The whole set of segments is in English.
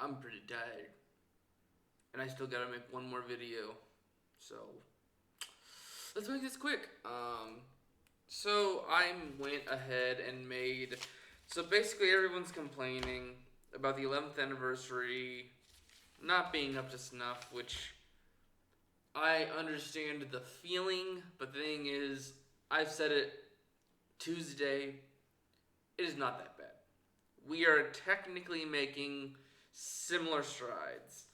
I'm pretty tired. And I still gotta make one more video. So, let's make this quick. So I went ahead and made. So basically, everyone's complaining about the 11th anniversary not being up to snuff, which I understand the feeling, but the thing is, I've said it Tuesday, it is not that bad. We are technically making similar strides.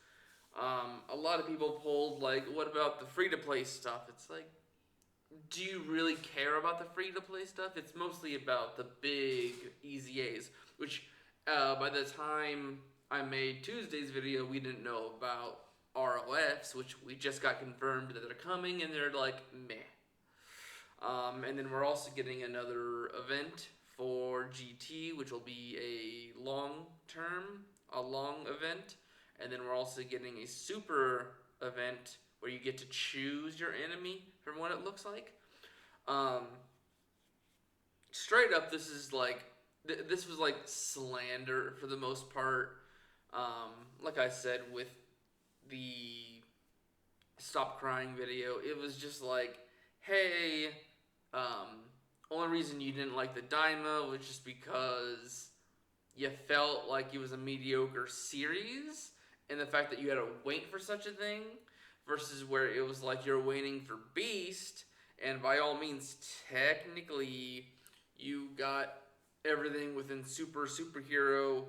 A lot of people pulled, like, what about the free to play stuff? It's like, do you really care about the free to play stuff? It's mostly about the big easy A's, which by the time I made Tuesday's video, we didn't know about ROFs, which we just got confirmed that they're coming, and they're like, meh. And then we're also getting another event for GT, which will be a long event. And then we're also getting a super event where you get to choose your enemy from what it looks like. Straight up, this is like this was like slander for the most part. Like I said with the Stop Crying video, it was just like, hey, only reason you didn't like the Daima was just because you felt like it was a mediocre series, and the fact that you had to wait for such a thing, versus where it was like you're waiting for Beast, and by all means, technically, you got everything within superhero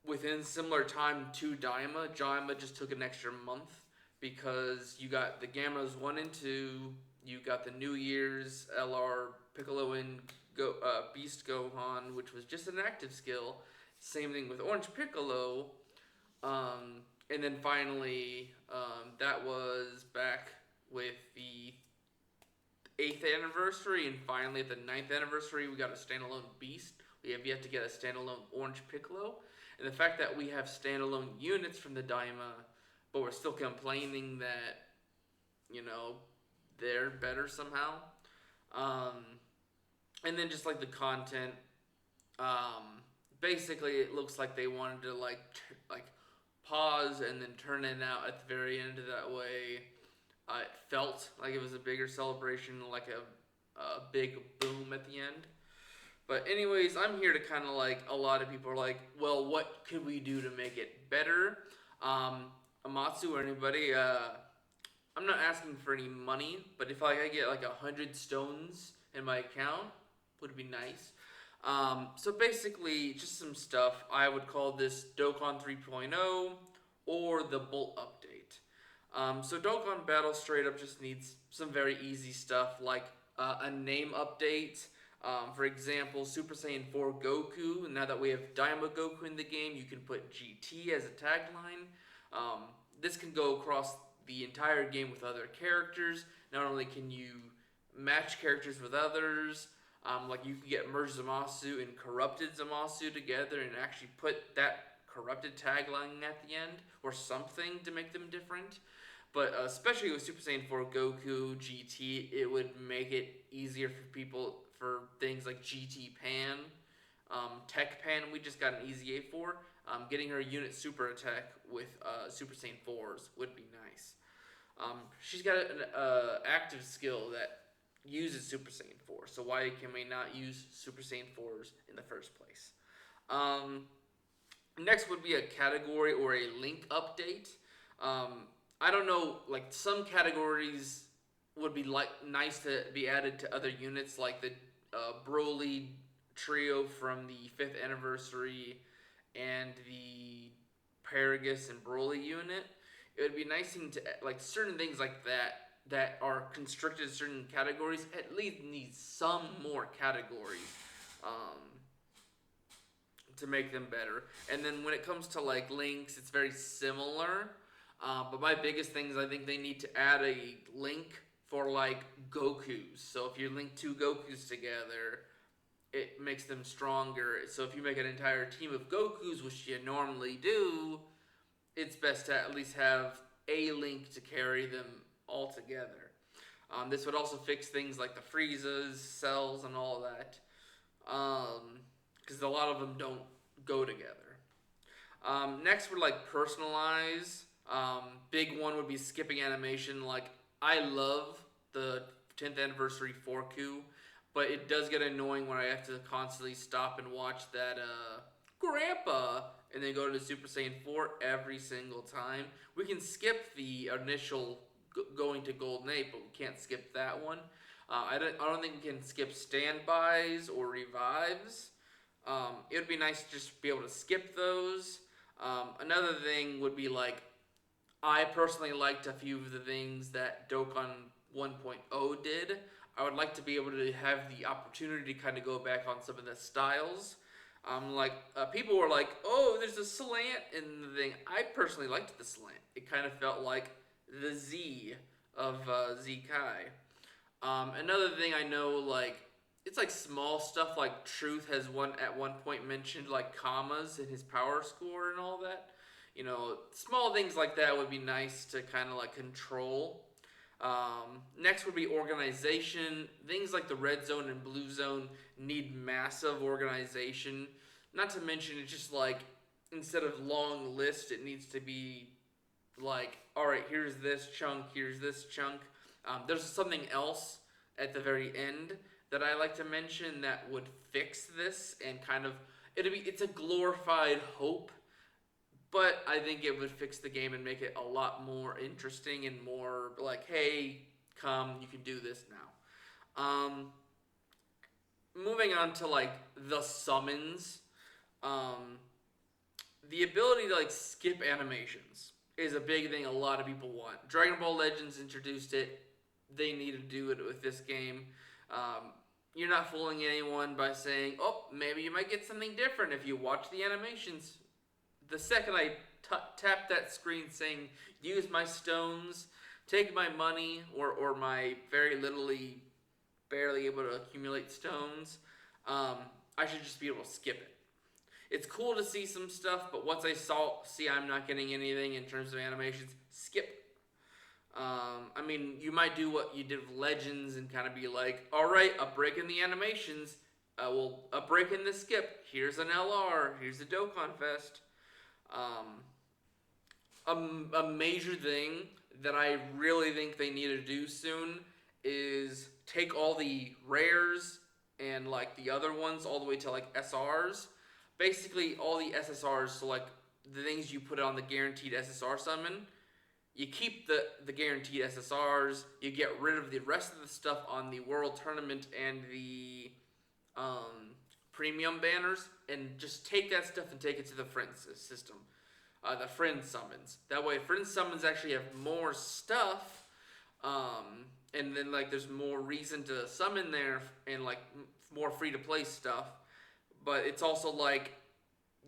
within similar time to Daima. Daima just took an extra month because you got the Gammas 1 and 2, you got the New Year's LR Piccolo and Beast Gohan, which was just an active skill. Same thing with Orange Piccolo. And then finally, that was back with the 8th anniversary, and finally at the 9th anniversary, we got a standalone Beast. We have yet to get a standalone Orange Piccolo. And the fact that we have standalone units from the Daima, but we're still complaining that, they're better somehow. And then just like the content, basically it looks like they wanted to like pause and then turn it out at the very end. That way, it felt like it was a bigger celebration, like a big boom at the end. But anyways, I'm here to kind of like, a lot of people are like, well, what could we do to make it better? Amatsu or anybody, I'm not asking for any money, but if I get like 100 stones in my account, would be nice. So basically, just some stuff. I would call this Dokkan 3.0 or the Bolt update. So Dokkan Battle straight up just needs some very easy stuff like a name update. For example, Super Saiyan 4 Goku. Now that we have Daima Goku in the game, you can put GT as a tagline. This can go across the entire game with other characters. Not only can you match characters with others, like you can get Merged Zamasu and Corrupted Zamasu together and actually put that corrupted tagline at the end or something to make them different. But especially with Super Saiyan 4 Goku GT, it would make it easier for people for things like GT Pan, Tech Pan. We just got an easy A for. Getting her unit super attack with Super Saiyan 4s would be nice. She's got an active skill that uses Super Saiyan 4, so why can we not use Super Saiyan 4s in the first place? Next would be a category or a link update. I don't know, like some categories would be like nice to be added to other units, like the Broly trio from the 5th anniversary and the Paragus and Broly unit. It would be nice to like certain things like that are constricted to certain categories. At least need some more categories to make them better. And then when it comes to like links, it's very similar. But my biggest thing is I think they need to add a link for like Gokus. So if you link 2 Gokus together, it makes them stronger. So if you make an entire team of Gokus, which you normally do, it's best to at least have a link to carry them all together. This would also fix things like the Friezas, Cells, and all that. Because a lot of them don't go together. Next would like personalize. Big one would be skipping animation. Like I love the 10th anniversary Forku, but it does get annoying when I have to constantly stop and watch that Grandpa and then go to Super Saiyan 4 every single time. We can skip the initial going to Golden 8, but we can't skip that one. I don't think we can skip standbys or revives. It would be nice to just be able to skip those. Another thing would be like, I personally liked a few of the things that Dokkan 1.0 did. I would like to be able to have the opportunity to kind of go back on some of the styles. People were like, "Oh, there's a slant in the thing." I personally liked the slant. It kind of felt like the Z of Z Kai. Another thing I know, like it's like small stuff. Like Truth has one at one point mentioned like commas in his power score and all that. Small things like that would be nice to kind of like control. Next would be organization. Things like the red zone and blue zone need massive organization. Not to mention, it's just like instead of long list, it needs to be like, all right, here's this chunk, here's this chunk. There's something else at the very end that I like to mention that would fix this and kind of it's a glorified hope, but I think it would fix the game and make it a lot more interesting and more like, hey, come, you can do this now. Moving on to like the summons, um, the ability to like skip animations is a big thing a lot of people want. Dragon Ball Legends introduced it. They need to do it with this game. You're not fooling anyone by saying, oh, maybe you might get something different if you watch the animations. The second I tap that screen saying, use my stones, take my money, or my very littly, barely able to accumulate stones, I should just be able to skip it. It's cool to see some stuff, but once I see I'm not getting anything in terms of animations, skip. You might do what you did with Legends and kind of be like, all right, a break in the animations, a break in the skip. Here's an LR. Here's a Dokkan Fest. A major thing that I really think they need to do soon is take all the rares and like the other ones all the way to like SRs. Basically, all the SSRs, so like the things you put on the guaranteed SSR summon, you keep the guaranteed SSRs, you get rid of the rest of the stuff on the World Tournament and the premium banners, and just take that stuff and take it to the Friends system. The Friends summons. That way, Friends summons actually have more stuff, and then like there's more reason to summon there and like more free to play stuff. But it's also like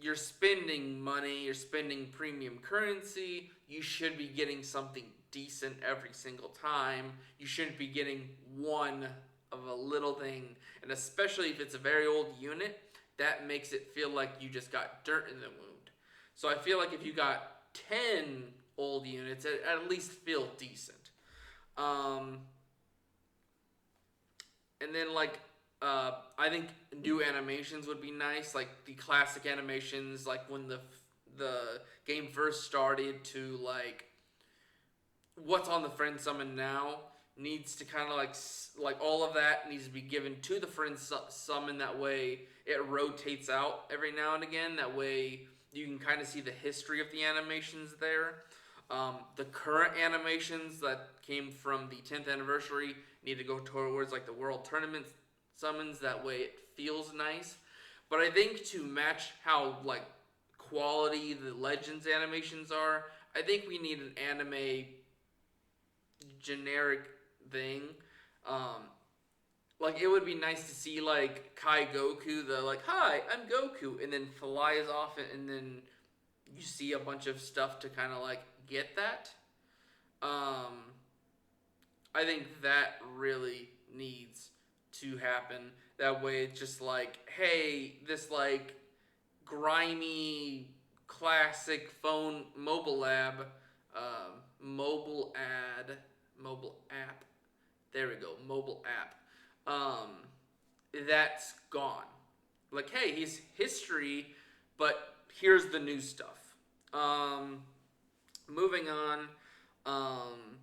you're spending money, you're spending premium currency, you should be getting something decent every single time. You shouldn't be getting one of a little thing, and especially if it's a very old unit, that makes it feel like you just got dirt in the wound. So I feel like if you got 10 old units, it at least feel decent. And then like I think new animations would be nice, like the classic animations, like when the game first started to like what's on the friend summon now needs to kind of like all of that needs to be given to the friend summon. That way it rotates out every now and again. That way you can kind of see the history of the animations there. The current animations that came from the 10th anniversary need to go towards like the World Tournament summons. That way it feels nice. But I think to match how like quality the Legends animations are, I think we need an anime generic thing. Like it would be nice to see like Kai Goku, the like, hi, I'm Goku, and then flies off and then you see a bunch of stuff to kind of like get that. I think that really needs to happen. That way it's just like, hey, this like grimy classic phone mobile app, mobile app. There we go, mobile app. That's gone. Like, hey, he's history, but here's the new stuff. Moving on. Um,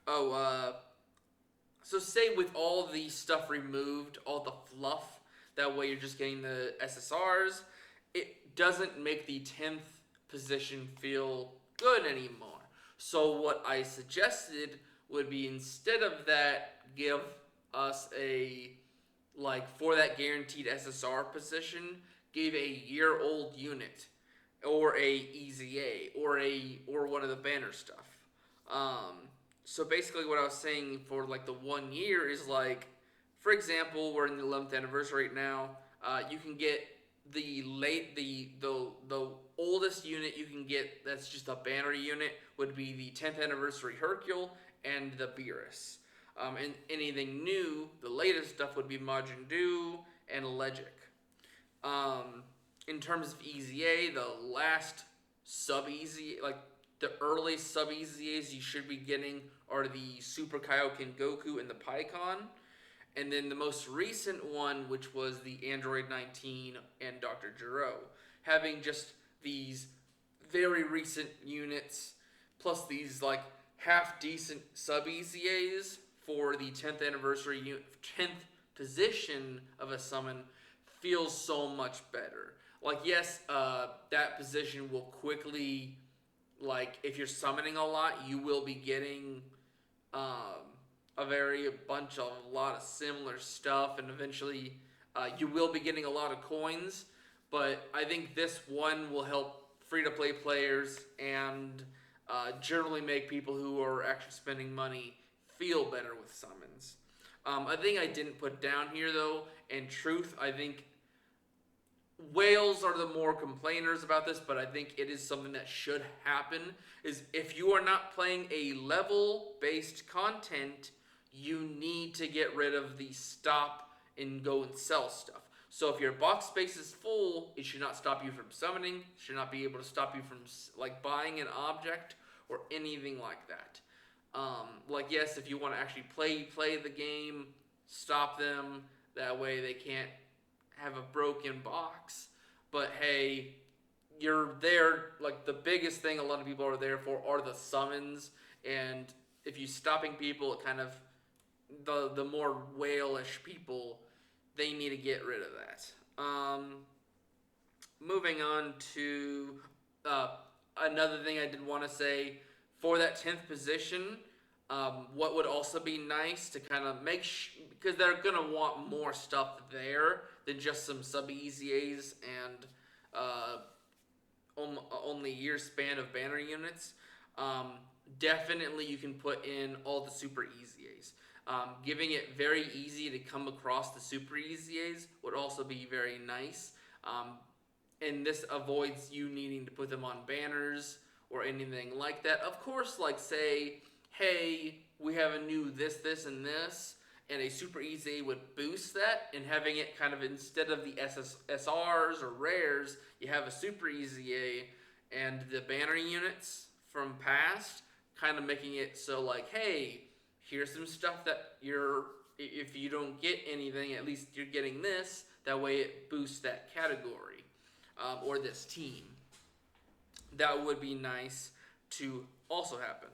oh, so say with all the stuff removed, all the fluff, that way you're just getting the SSRs, it doesn't make the 10th position feel good anymore. So what I suggested would be, instead of that, give us a, like, for that guaranteed SSR position, give a year-old unit, or a EZA, or one of the banner stuff. So basically, what I was saying for like the 1 year is, like, for example, we're in the 11th anniversary right now. You can get the oldest unit you can get that's just a banner unit would be the 10th anniversary Hercule and the Beerus. And anything new, the latest stuff would be Majin Buu and Legic. In terms of EZA, the last sub-EZA, like the early sub-EZAs you should be getting are the Super Kaioken Goku and the Pikkon. And then the most recent one, which was the Android 19 and Dr. Gero, having just these very recent units, plus these like half-decent sub-EZAs for the 10th anniversary, 10th position of a summon, feels so much better. Like, yes, that position will quickly, like, if you're summoning a lot, you will be getting a lot of similar stuff, and eventually you will be getting a lot of coins. But I think this one will help free-to-play players and generally make people who are actually spending money feel better with summons. A thing I didn't put down here, though, in truth, I think whales are the more complainers about this, but I think it is something that should happen, is if you are not playing a level-based content, you need to get rid of the stop and go and sell stuff. So if your box space is full, it should not stop you from summoning, it should not be able to stop you from like buying an object or anything like that. Like, yes, if you want to actually play the game, stop them, that way they can't have a broken box. But hey, you're there, like, the biggest thing a lot of people are there for are the summons, and if you're stopping people, it kind of, the more whale-ish people, they need to get rid of that. Moving on to another thing I did want to say, for that 10th position, what would also be nice to kind of make because they're going to want more stuff there than just some sub-EZAs and only year span of banner units. Definitely you can put in all the super EZAs. Giving it very easy to come across the super EZAs would also be very nice. And this avoids you needing to put them on banners or anything like that. Of course, like, say, hey, we have a new this, and this, and a super EZA would boost that, and having it kind of, instead of the SRs or rares, you have a super EZA and the banner units from past, kind of making it so, like, hey, here's some stuff that if you don't get anything, at least you're getting this, that way it boosts that category, or this team. That would be nice to also happen.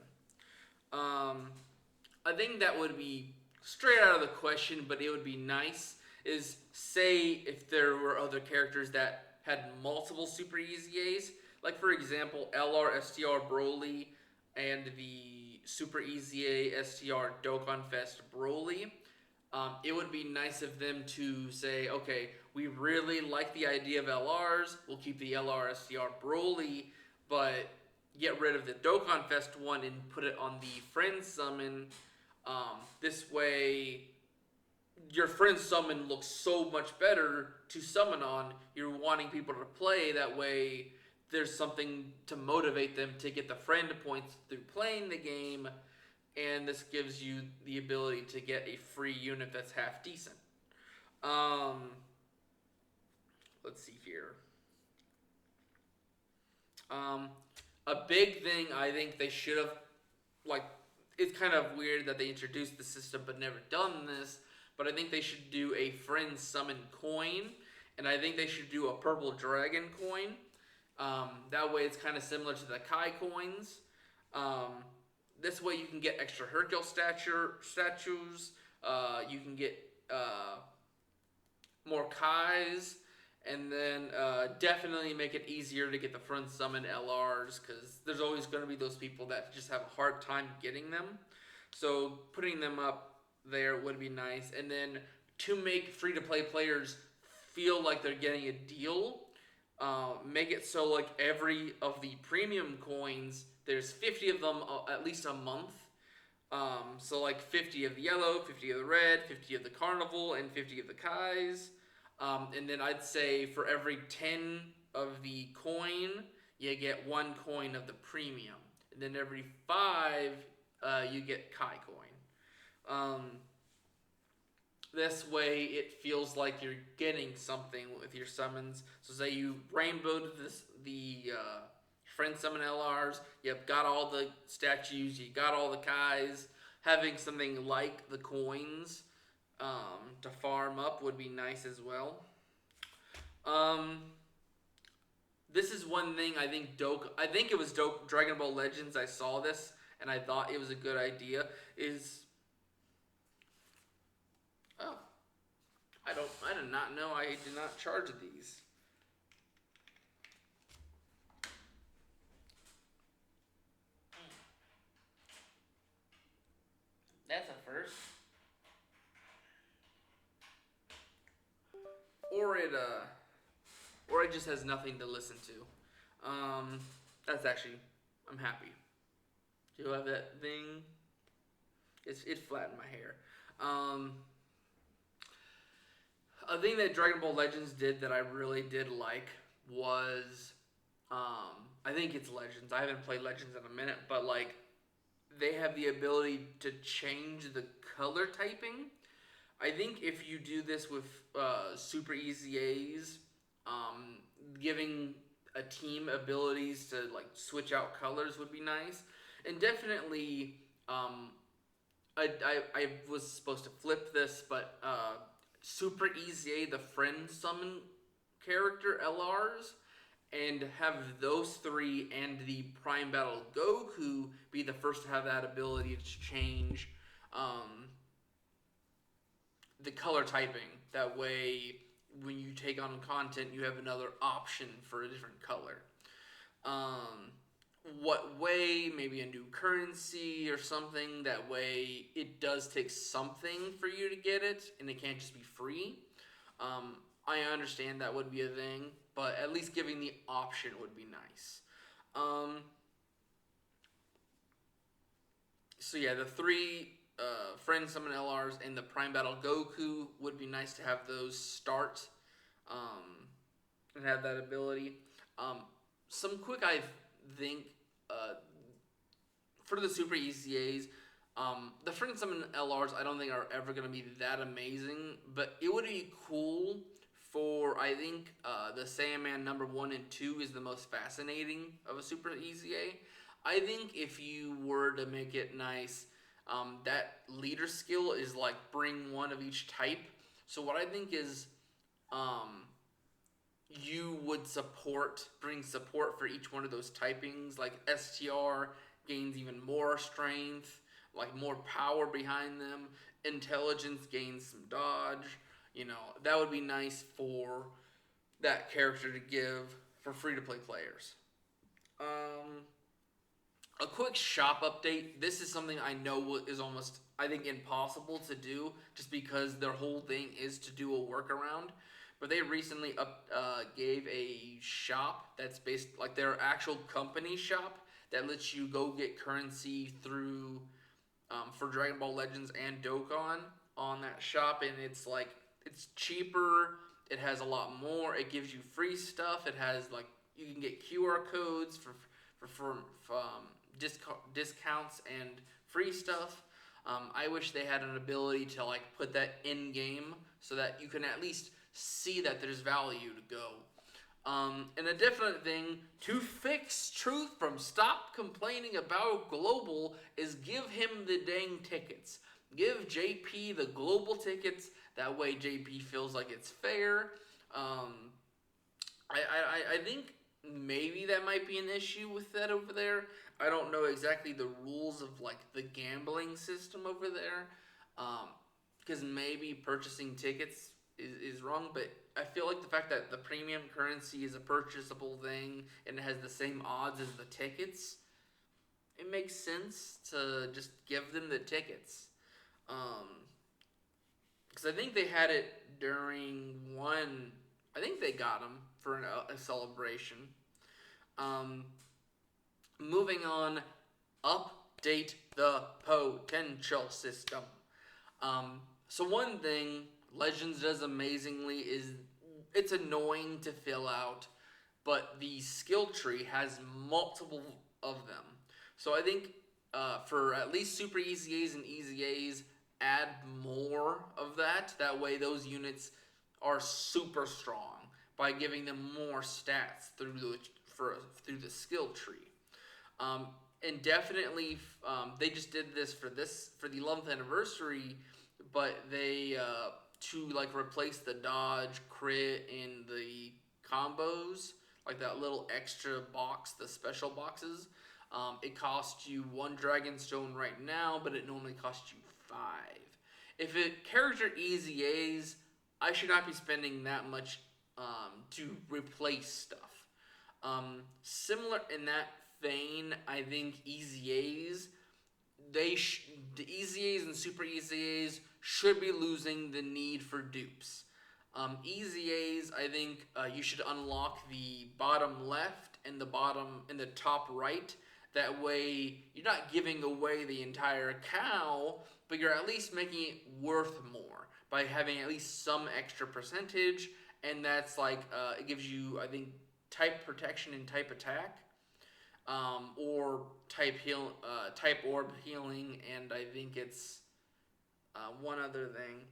I think that would be straight out of the question, but it would be nice, is, say if there were other characters that had multiple super EZAs, like, for example, LR STR Broly and the super EZA STR Dokkan Fest Broly. It would be nice of them to say, okay, we really like the idea of LRs, we'll keep the LR STR Broly, but get rid of the Dokkan Fest one and put it on the friend summon. This way, your friend summon looks so much better to summon on. You're wanting people to play, that way there's something to motivate them to get the friend points through playing the game, and this gives you the ability to get a free unit that's half decent. Let's see here. A big thing I think they should have, like, it's kind of weird that they introduced the system but never done this, but I think they should do a friend summon coin, and I think they should do a purple dragon coin. That way, it's kind of similar to the Kai coins. Um, this way, you can get extra Hercule statues. You can get more Kais, and then definitely make it easier to get the friend summon LRs, because there's always going to be those people that just have a hard time getting them. So putting them up there would be nice. And then to make free to play players feel like they're getting a deal, make it so like every of the premium coins, there's 50 of them at least a month. So like 50 of the yellow, 50 of the red, 50 of the carnival, and 50 of the Kais. And then I'd say for every 10 of the coin, you get 1 coin of the premium. And then every 5, you get Kai coin. This way, it feels like you're getting something with your summons. So say you rainbowed the friend summon LRs, you've got all the statues, you got all the Kais. Having something like the coins to farm up would be nice as well. This is one thing I think it was Dragon Ball Legends. I saw this and I thought it was a good idea. I did not know I did not charge these. That's a first. Or it just has nothing to listen to. That's actually, I'm happy. Do you have that thing? It flattened my hair. A thing that Dragon Ball Legends did that I really did like was, I think it's Legends. I haven't played Legends in a minute, but like, they have the ability to change the color typing. I think if you do this with Super Easy A's, giving a team abilities to like switch out colors would be nice. And definitely, I was supposed to flip this, but Super Easy A, the friend summon character LRs, and have those 3 and the Prime Battle Goku be the first to have that ability to change the color typing. That way, when you take on content, you have another option for a different color. What way? Maybe a new currency or something. That way, it does take something for you to get it, and it can't just be free. I understand that would be a thing, but at least giving the option would be nice. So yeah, the 3 friend summon LRs and the Prime Battle Goku would be nice to have those start and have that ability. Some quick, I think, for the Super ECAs, the friend summon LRs I don't think are ever going to be that amazing, but it would be cool for, I think, the Saiyaman number 1 and 2 is the most fascinating of a Super ECA. I think if you were to make it nice, that leader skill is like bring 1 of each type. So what I think is, you would bring support for each one of those typings. Like STR gains even more strength, like more power behind them. Intelligence gains some dodge. That would be nice for that character to give for free-to-play players. A quick shop update. This is something I know is almost, I think, impossible to do, just because their whole thing is to do a workaround. But they recently gave a shop that's based, like their actual company shop, that lets you go get currency through, for Dragon Ball Legends and Dokkan on that shop. And it's like, it's cheaper, it has a lot more, it gives you free stuff, it has like, you can get QR codes for discounts and free stuff. I wish they had an ability to like put that in game so that you can at least see that there's value to go. And a definite thing to fix Truth from stop complaining about global is give him the dang tickets. Give JP the global tickets. That way JP feels like it's fair. Um, I think maybe that might be an issue with that over there. I don't know exactly the rules of like the gambling system over there, because maybe purchasing tickets is wrong. But I feel like the fact that the premium currency is a purchasable thing and it has the same odds as the tickets, it makes sense to just give them the tickets. Um, because I think they had it during one. I think they got them for a celebration. Um, moving on, update the potential system. So one thing Legends does amazingly is it's annoying to fill out, but the skill tree has multiple of them. So I think for at least super easy A's and easy A's, add more of that. That way, those units are super strong by giving them more stats through the skill tree. Um, and definitely, they just did this for the 11th anniversary, but they to like replace the dodge, crit, and the combos, like that little extra box, the special boxes. It costs you one dragon stone right now, but it normally costs you five. If it character easy A's, I should not be spending that much to replace stuff. Similar in that vein, I think easy A's the easy A's and super easy A's should be losing the need for dupes. Easy A's, I think you should unlock the bottom left and the top right. That way, you're not giving away the entire cow, but you're at least making it worth more by having at least some extra percentage. And that's like it gives you, I think, type protection and type attack, or type orb healing, and I think it's one other thing,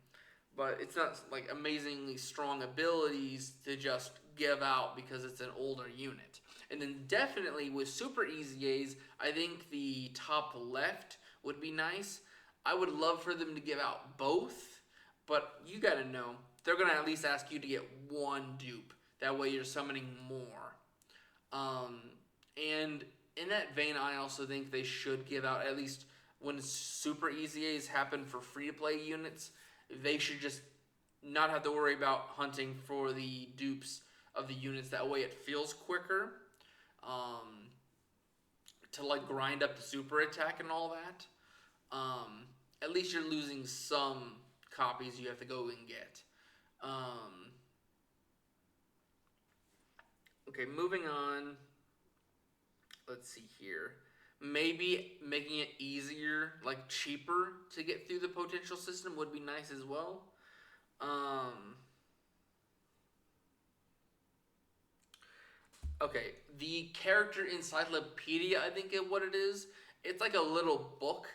but it's not like amazingly strong abilities to just give out because it's an older unit. And then definitely with super easy A's, I think the top left would be nice. I would love for them to give out both, but you gotta know they're gonna at least ask you to get one dupe. That way you're summoning more. Um, and in that vein, I also think they should give out at least when super easy A's happen for free to play units, they should just not have to worry about hunting for the dupes of the units. That way it feels quicker to like grind up the super attack and all that. At least you're losing some copies you have to go and get. Okay, moving on. Let's see here. Maybe making it easier, like cheaper to get through the potential system would be nice as well. Okay, the character encyclopedia, I think is what it is. It's like a little book.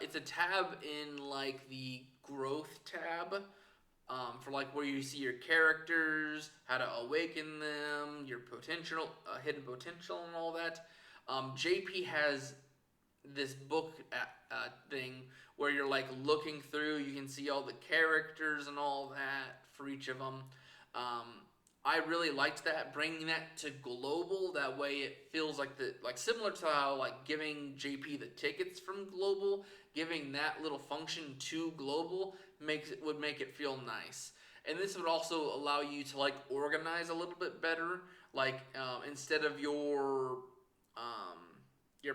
It's a tab in like the growth tab, for like where you see your characters, how to awaken them, your potential, hidden potential, and all that. JP has this book thing where you're like looking through. You can see all the characters and all that for each of them. Um, I really liked that, bringing that to global. That way, it feels like similar to how like giving JP the tickets from global, giving that little function to global would make it feel nice. And this would also allow you to like organize a little bit better. Like instead of your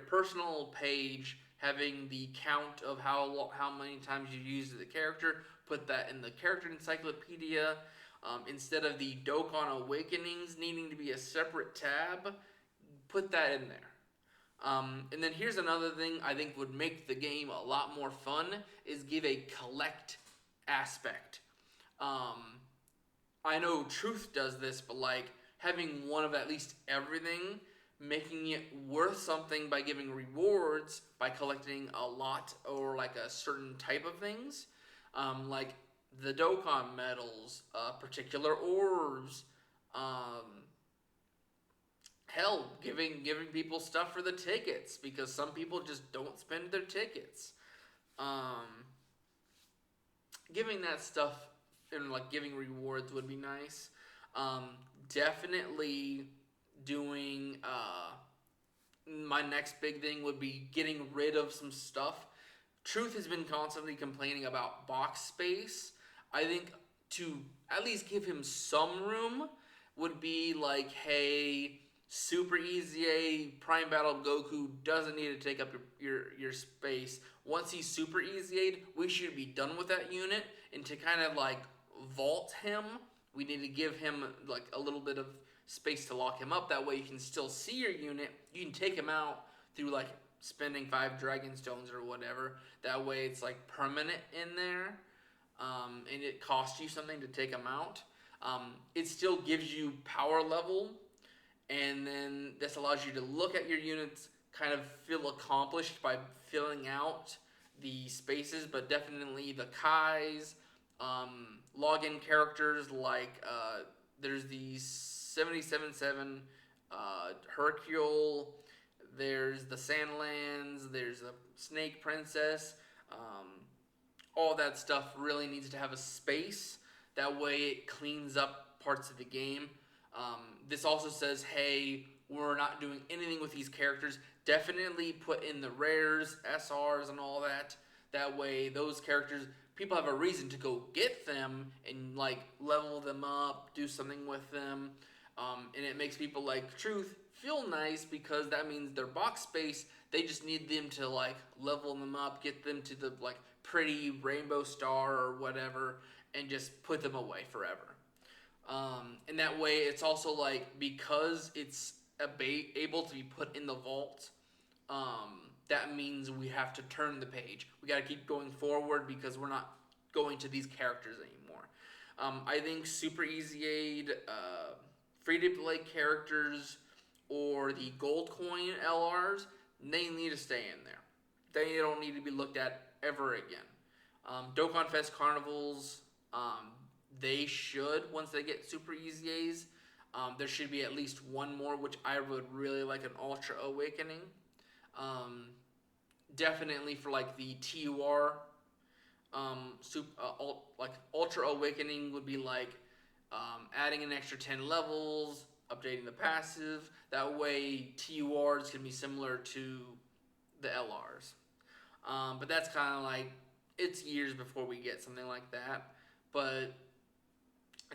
personal page having the count of how many times you used the character, put that in the character encyclopedia. Instead of the Dokkan Awakenings needing to be a separate tab, put that in there. And then here's another thing I think would make the game a lot more fun is give a collect aspect. I know Truth does this, but like having one of at least everything, making it worth something by giving rewards by collecting a lot or like a certain type of things, like the Dokkan medals, particular orbs, hell, giving people stuff for the tickets because some people just don't spend their tickets. Giving that stuff and like giving rewards would be nice. Um, Definitely doing my next big thing would be getting rid of some stuff. Truth has been constantly complaining about box space. I think to at least give him some room would be like, hey, Super Easy A Prime Battle Goku doesn't need to take up your space. Once he's Super Easy A'd, we should be done with that unit. And to kind of like vault him, we need to give him like a little bit of space to lock him up. That way you can still see your unit. You can take him out through like spending 5 Dragon Stones or whatever. That way it's like permanent in there. And it costs you something to take him out. It still gives you power level, and then this allows you to look at your units, kind of feel accomplished by filling out the spaces. But definitely the Kais, login characters like there's the 77-7 Hercule, there's the Sandlands, there's the Snake Princess. All that stuff really needs to have a space. That way it cleans up parts of the game. This also says, hey, we're not doing anything with these characters. Definitely put in the rares, SRs, and all that. That way those characters, people have a reason to go get them and like level them up, do something with them. And it makes people like Truth feel nice because that means their box space, they just need them to like level them up, get them to the like pretty rainbow star or whatever, and just put them away forever. And that way it's also like, because it's able to be put in the vault, that means we have to turn the page. We got to keep going forward because we're not going to these characters anymore. I think Super Easy Aid, free to play characters, or the gold coin LRs, they need to stay in there. They don't need to be looked at ever again. Dokkan Fest Carnivals, they should, once they get Super Easy A's, there should be at least one more, which I would really like, an Ultra Awakening. Definitely for like the TUR, like Ultra Awakening would be like adding an extra 10 levels, updating the passive. That way TURs can be similar to the LRs. But that's kind of like, it's years before we get something like that. But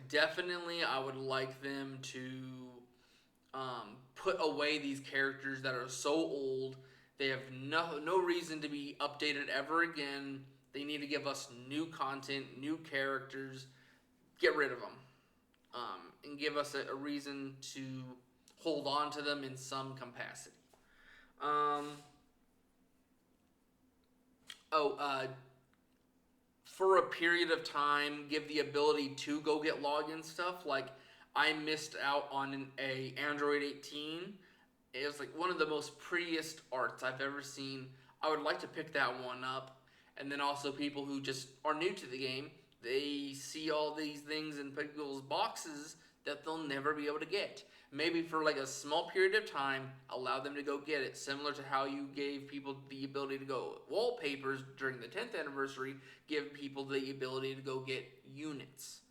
definitely I would like them to put away these characters that are so old. They have no reason to be updated ever again. They need to give us new content, new characters. Get rid of them. And give us a reason to hold on to them in some capacity. For a period of time, give the ability to go get login stuff. Like, I missed out on a Android 18. It was like one of the most prettiest arts I've ever seen. I would like to pick that one up. And then also people who just are new to the game, they see all these things in people's boxes that they'll never be able to get. Maybe for like a small period of time, allow them to go get it. Similar to how you gave people the ability to go wallpapers during the 10th anniversary, give people the ability to go get units.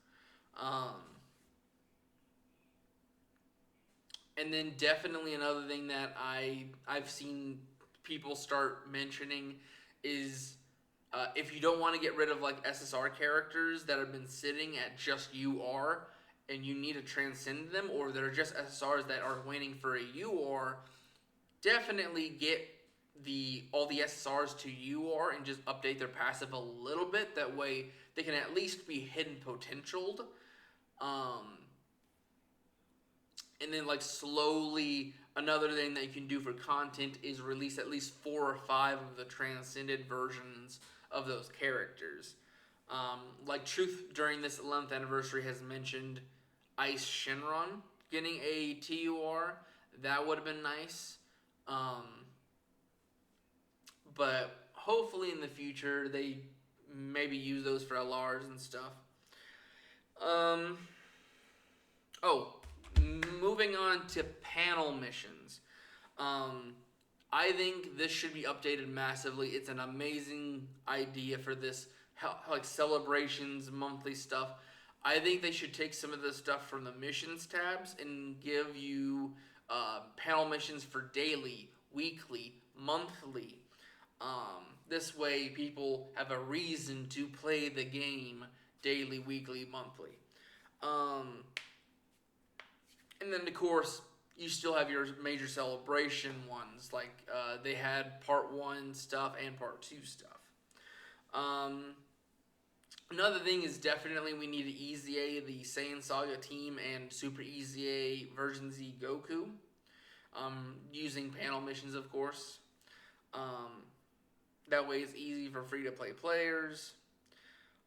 And then definitely another thing that I've seen people start mentioning is if you don't want to get rid of like SSR characters that have been sitting at just UR and you need to transcend them, or that are just SSRs that are waiting for a UR, definitely get all the SSRs to UR and just update their passive a little bit. That way they can at least be hidden potentialed. And then like slowly, another thing that you can do for content is release at least 4 or 5 of the transcended versions of those characters. Like Truth during this 11th anniversary has mentioned Ice Shenron getting a TUR. That would have been nice. But hopefully in the future they maybe use those for LRs and stuff. Moving on to panel missions. I think this should be updated massively. It's an amazing idea for this, like celebrations, monthly stuff. I think they should take some of the stuff from the missions tabs and give you panel missions for daily, weekly, monthly. This way, people have a reason to play the game daily, weekly, monthly. Um, and then, of course, you still have your major celebration ones. Like, they had part 1 stuff and part 2 stuff. Um, Another thing is definitely we need to Easy A the Saiyan Saga team and Super Easy A Version Z Goku. Using panel missions, of course. Um, that way it's easy for free to play players.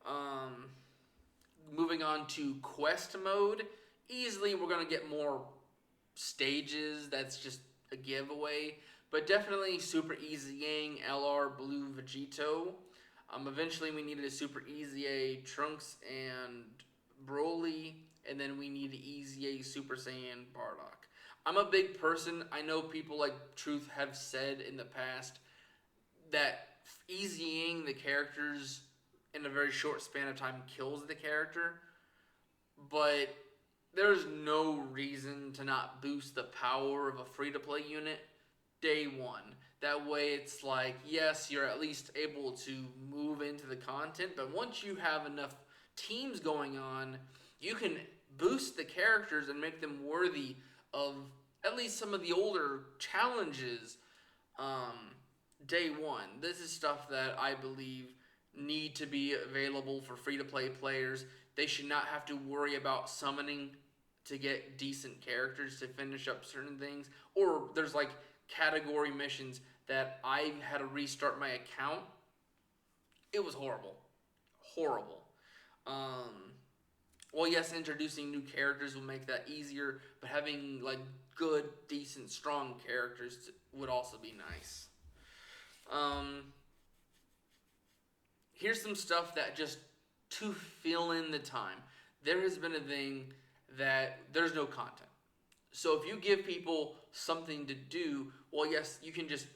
Um, Moving on to quest mode. Easily we're going to get more stages. That's just a giveaway. But definitely Super Easy Yang, LR, Blue, Vegito. Eventually, we needed a Super Easy A Trunks and Broly, and then we need Easy A Super Saiyan Bardock. I'm a big person. I know people like Truth have said in the past that easying the characters in a very short span of time kills the character, but there's no reason to not boost the power of a free-to-play unit day one. That way it's like, yes, you're at least able to move into the content, but once you have enough teams going on, you can boost the characters and make them worthy of at least some of the older challenges day one. This is stuff that I believe need to be available for free-to-play players. They should not have to worry about summoning to get decent characters to finish up certain things. Or there's like category missions that I had to restart my account. It was horrible. Horrible. Well, yes, introducing new characters will make that easier, but having like good, decent, strong characters would also be nice. Here's some stuff that just to fill in the time. There has been a thing that there's no content. So if you give people something to do, well, yes, you can just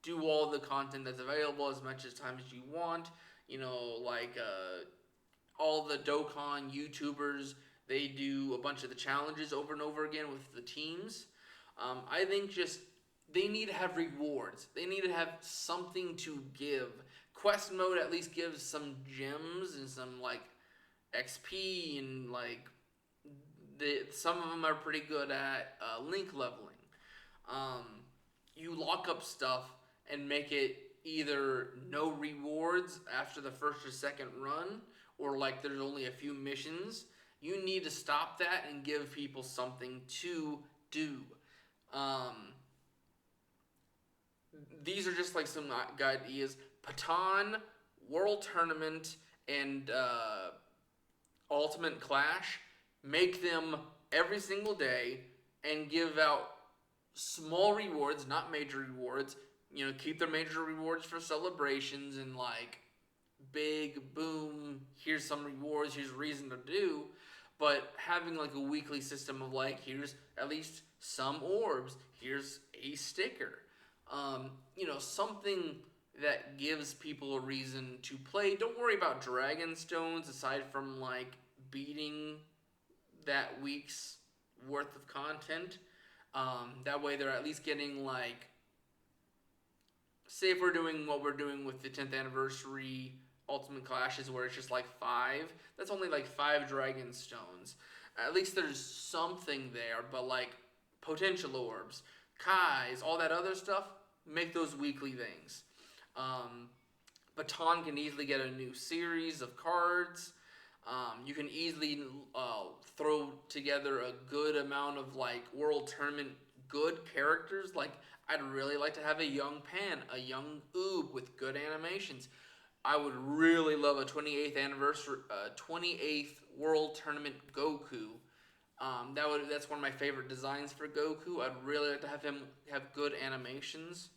do all the content that's available as much as time as you want. You know, like all the Dokkan YouTubers, they do a bunch of the challenges over and over again with the teams. I think just they need to have rewards. They need to have something to give. Quest mode at least gives some gems and some like XP and like some of them are pretty good at link leveling. You lock up stuff and make it either no rewards after the first or second run, or like there's only a few missions. You need to stop that and give people something to do. These are just like some ideas. Patan, World Tournament, and Ultimate Clash, make them every single day and give out small rewards, not major rewards. You know, keep their major rewards for celebrations and like big boom, here's some rewards, here's a reason to do. But having like a weekly system of like, here's at least some orbs, here's a sticker. You know, something that gives people a reason to play. Don't worry about Dragon Stones aside from like beating that week's worth of content. That way they're at least getting like, say if we're doing what we're doing with the 10th anniversary Ultimate Clashes where it's just like 5, that's only like 5 Dragon Stones. At least there's something there, but like potential orbs, Kais, all that other stuff, make those weekly things. Baton can easily get a new series of cards. You can easily throw together a good amount of like World Tournament good characters. Like I'd really like to have a young Pan, a young Oob with good animations. I would really love a 28th anniversary, 28th World Tournament Goku. That's one of my favorite designs for Goku. I'd really like to have him have good animations.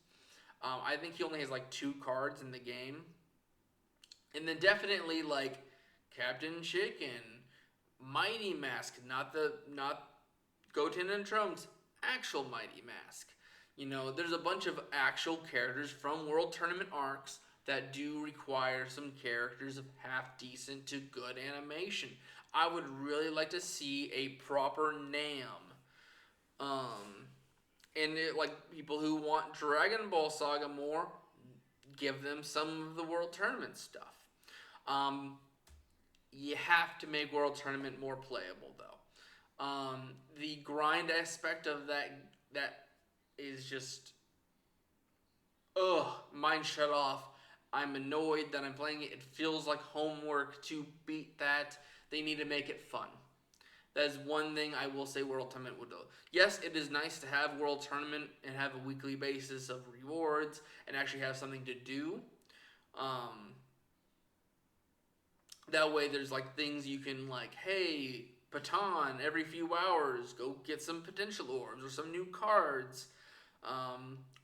I think he only has like 2 cards in the game. And then definitely like Captain Chicken, Mighty Mask, not Goten and Trunks, actual Mighty Mask. You know, there's a bunch of actual characters from World Tournament arcs that do require some characters of half decent to good animation. I would really like to see a proper Nam. Um, and like people who want Dragon Ball Saga more, give them some of the World Tournament stuff. Um, you have to make World Tournament more playable though. The grind aspect of that is just mind shut off. I'm annoyed that I'm playing it. It feels like homework to beat that. They need to make it fun. That is one thing I will say World Tournament would do. Yes, it is nice to have World Tournament and have a weekly basis of rewards and actually have something to do. Um, that way there's like things you can like, hey, Patan, every few hours, go get some potential orbs or some new cards.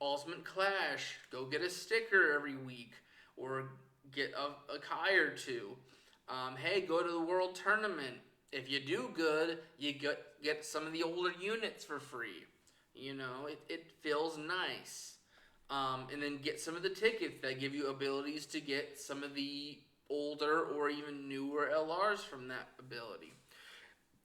Ultimate Clash, go get a sticker every week or get a Kai or two. Hey, go to the World Tournament. If you do good, you get some of the older units for free. You know, it feels nice. And then get some of the tickets that give you abilities to get some of the older or even newer LRs from that ability.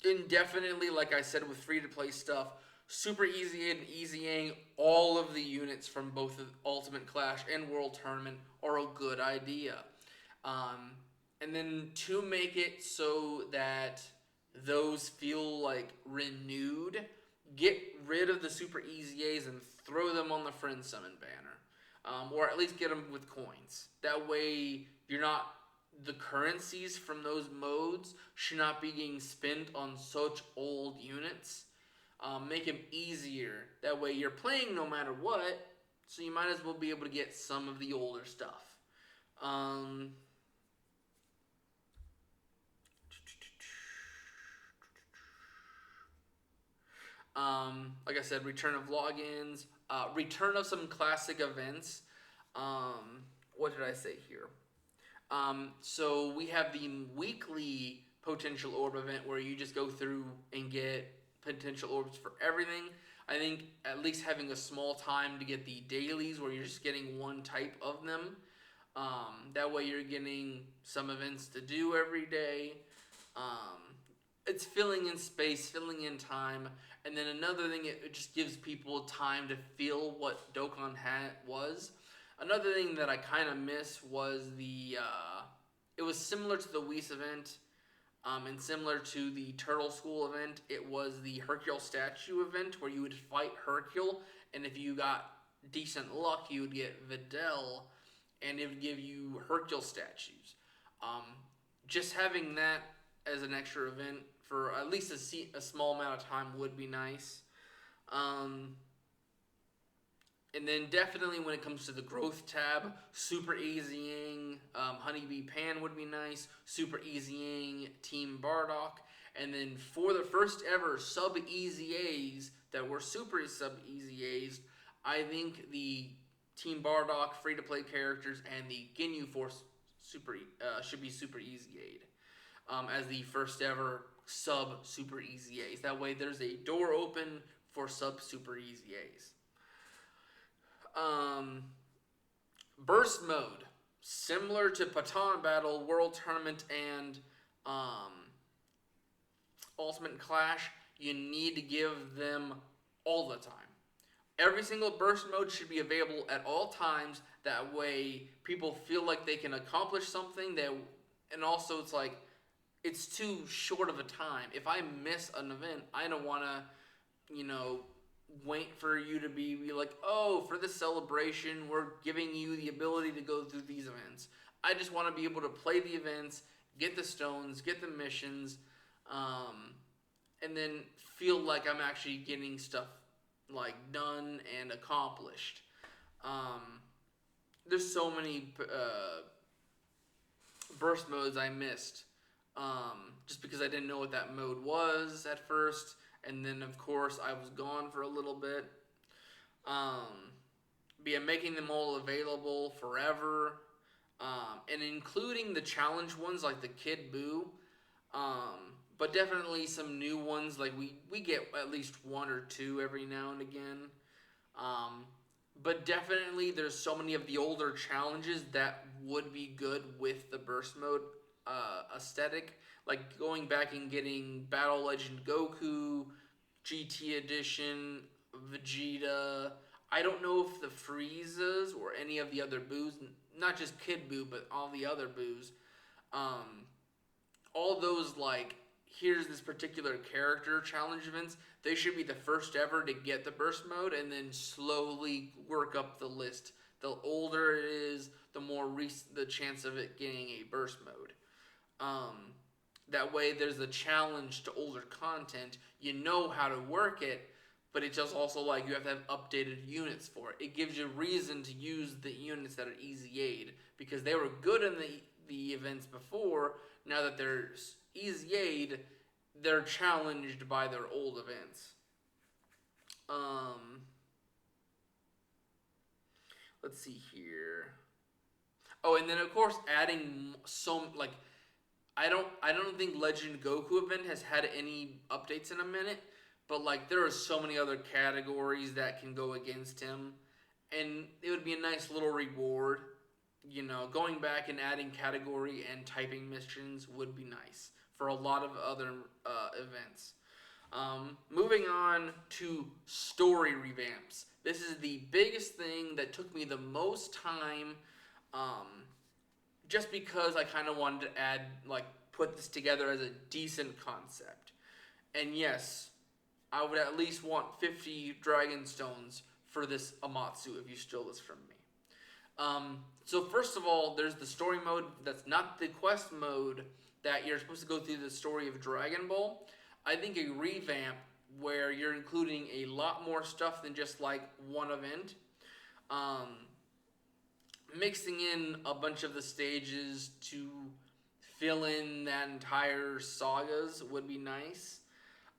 And definitely, like I said, with free-to-play stuff, Super Easy and Easying all of the units from both the Ultimate Clash and World Tournament are a good idea. Um, and then to make it so that those feel like renewed, get rid of the Super Easy A's and throw them on the Friend Summon banner. Or at least get them with coins. That way, you're not the currencies from those modes should not be getting spent on such old units. Make them easier. That way you're playing no matter what, so you might as well be able to get some of the older stuff. Like I said, return of logins, return of some classic events. What did I say here? So we have the weekly potential orb event where you just go through and get potential orbs for everything. I think at least having a small time to get the dailies where you're just getting one type of them. That way you're getting some events to do every day. It's filling in space, filling in time. And then another thing, it just gives people time to feel what Dokkan was. Another thing that I kind of miss was it was similar to the Whis event, and similar to the Turtle School event. It was the Hercule statue event where you would fight Hercule, and if you got decent luck, you would get Videl, and it would give you Hercule statues. Just having that as an extra event for at least a small amount of time would be nice. And then definitely when it comes to the growth tab, Super Easying, Honeybee Pan would be nice. Super Easying, Team Bardock. And then for the first ever sub Easy A's that were Super sub Easy A's, I think the Team Bardock free-to-play characters and the Ginyu Force should be Super Easy Aid as the first ever sub Super Easy A's. That way there's a door open for sub Super Easy A's. Burst mode, similar to Patan Battle, World Tournament, and Ultimate Clash, you need to give them all the time. Every single burst mode should be available at all times. That way, people feel like they can accomplish something. And also, it's like it's too short of a time. If I miss an event, I don't want to, wait for you to be like, oh, for this celebration, we're giving you the ability to go through these events. I just want to be able to play the events, get the stones, get the missions, and then feel like I'm actually getting stuff like done and accomplished. There's so many burst modes I missed just because I didn't know what that mode was at first. And then, of course, I was gone for a little bit. But yeah, making them all available forever. And including the challenge ones like the Kid Buu. But definitely some new ones. Like we get at least one or two every now and again. But definitely there's so many of the older challenges that would be good with the burst mode. aesthetic, like going back and getting Battle Legend Goku, GT Edition, Vegeta. I don't know if the Friezas or any of the other Boos, not just Kid Buu, but all the other Boos, um, all those like here's this particular character challenge events, they should be the first ever to get the burst mode and then slowly work up the list. The older it is, the more the chance of it getting a burst mode. um, that way there's a challenge to older content, you know how to work it, but it's just also like you have to have updated units for it. It gives you reason to use the units that are easy aid because they were good in the events before. Now that they're easy aid, they're challenged by their old events. Um, let's see here. Oh, and then of course adding so like I don't think Legend Goku event has had any updates in a minute, but like there are so many other categories that can go against him, and it would be a nice little reward. You know, going back and adding category and typing missions would be nice for a lot of other events. Moving on to story revamps. This is the biggest thing that took me the most time, um, just because I kind of wanted to add, like, put this together as a decent concept. And yes, I would at least want 50 Dragon Stones for this Amatsu if you steal this from me. So first of all, there's the story mode that's not the quest mode that you're supposed to go through the story of Dragon Ball. I think a revamp where you're including a lot more stuff than just like one event. Um, Mixing in a bunch of the stages to fill in that entire sagas would be nice.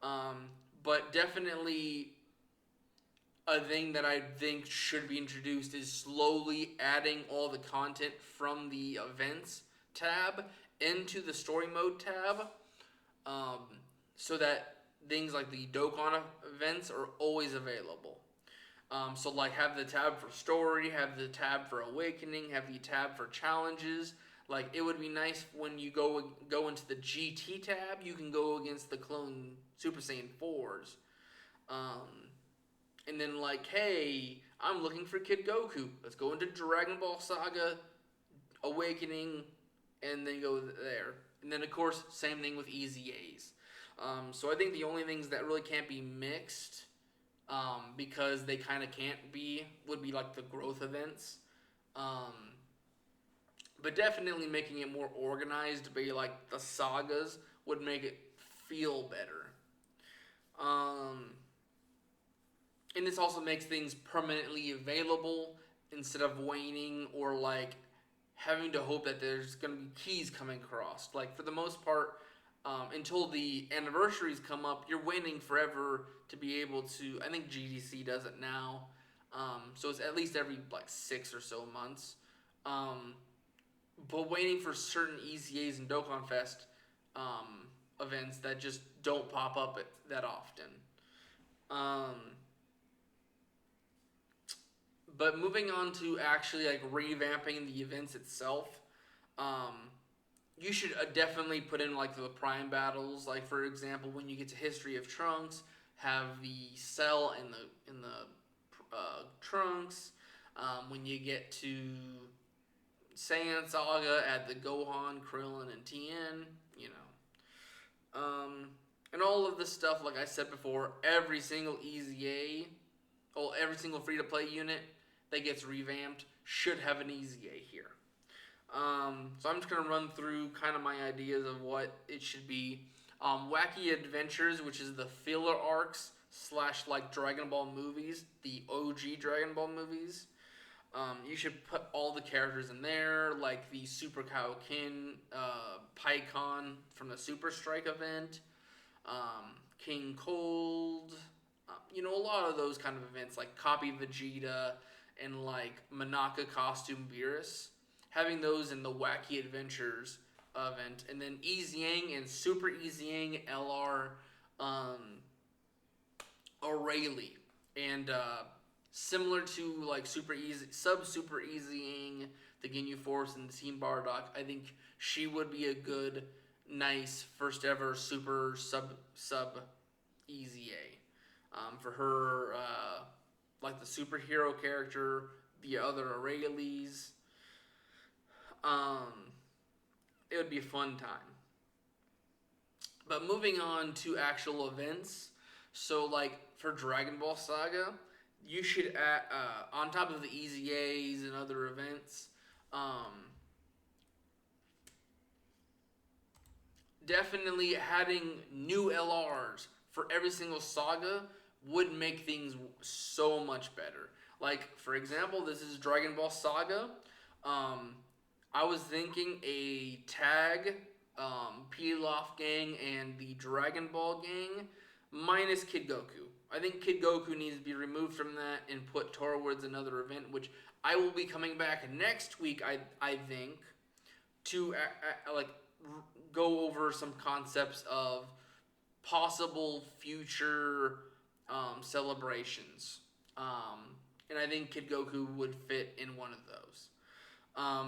But definitely a thing that I think should be introduced is slowly adding all the content from the events tab into the story mode tab, um, so that things like the Dokkan events are always available. So like have the tab for story, have the tab for awakening, have the tab for challenges. Like it would be nice when you go into the GT tab, you can go against the clone Super Saiyan 4s. And then like, hey, I'm looking for Kid Goku. Let's go into Dragon Ball Saga, Awakening, and then go there. And then of course, same thing with Easy A's. So I think the only things that really can't be mixed, because they kind of can't be, would be like the growth events. Um, but definitely making it more organized, be like the sagas, would make it feel better. Um, and this also makes things permanently available instead of waning or like having to hope that there's going to be keys coming across. Like for the most part, until the anniversaries come up, you're waiting forever to be able to. I think GDC does it now, so it's at least every like 6 or so months. Um, but waiting for certain ECAs and Dokkan Fest events that just don't pop up that often. Um, but moving on to actually like revamping the events itself, um, you should definitely put in like the prime battles. Like for example, when you get to History of Trunks, have the Cell in the Trunks. When you get to Saiyan Saga, add the Gohan, Krillin, and Tien. You know, and all of this stuff. Like I said before, every single EZA, or every single free to play unit that gets revamped should have an EZA here. So I'm just going to run through kind of my ideas of what it should be. Wacky Adventures, which is the filler arcs / like Dragon Ball movies, the OG Dragon Ball movies. You should put all the characters in there, like the Super Kaioken, Pikkon from the Super Strike event, King Cold, a lot of those kind of events, like Copy Vegeta and like Manaka Costume Beerus. Having those in the Wacky Adventures event, and then Easyang and Super Easyang LR O'Reilly, and similar to like Super Easy Easying, the Ginyu Force and the Team Bardock, I think she would be a good, nice first ever super sub EZA. For her, like the superhero character, the other Aurelies. Um, it would be a fun time. But moving on to actual events, so like for Dragon Ball Saga, you should add, on top of the EZAs and other events, um, definitely having new LRs for every single saga would make things so much better. Like for example, this is Dragon Ball Saga. Um, I was thinking a tag, Pilaf gang and the Dragon Ball gang minus Kid Goku. I think Kid Goku needs to be removed from that and put towards another event, which I will be coming back next week. I think to like go over some concepts of possible future celebrations. And I think Kid Goku would fit in one of those.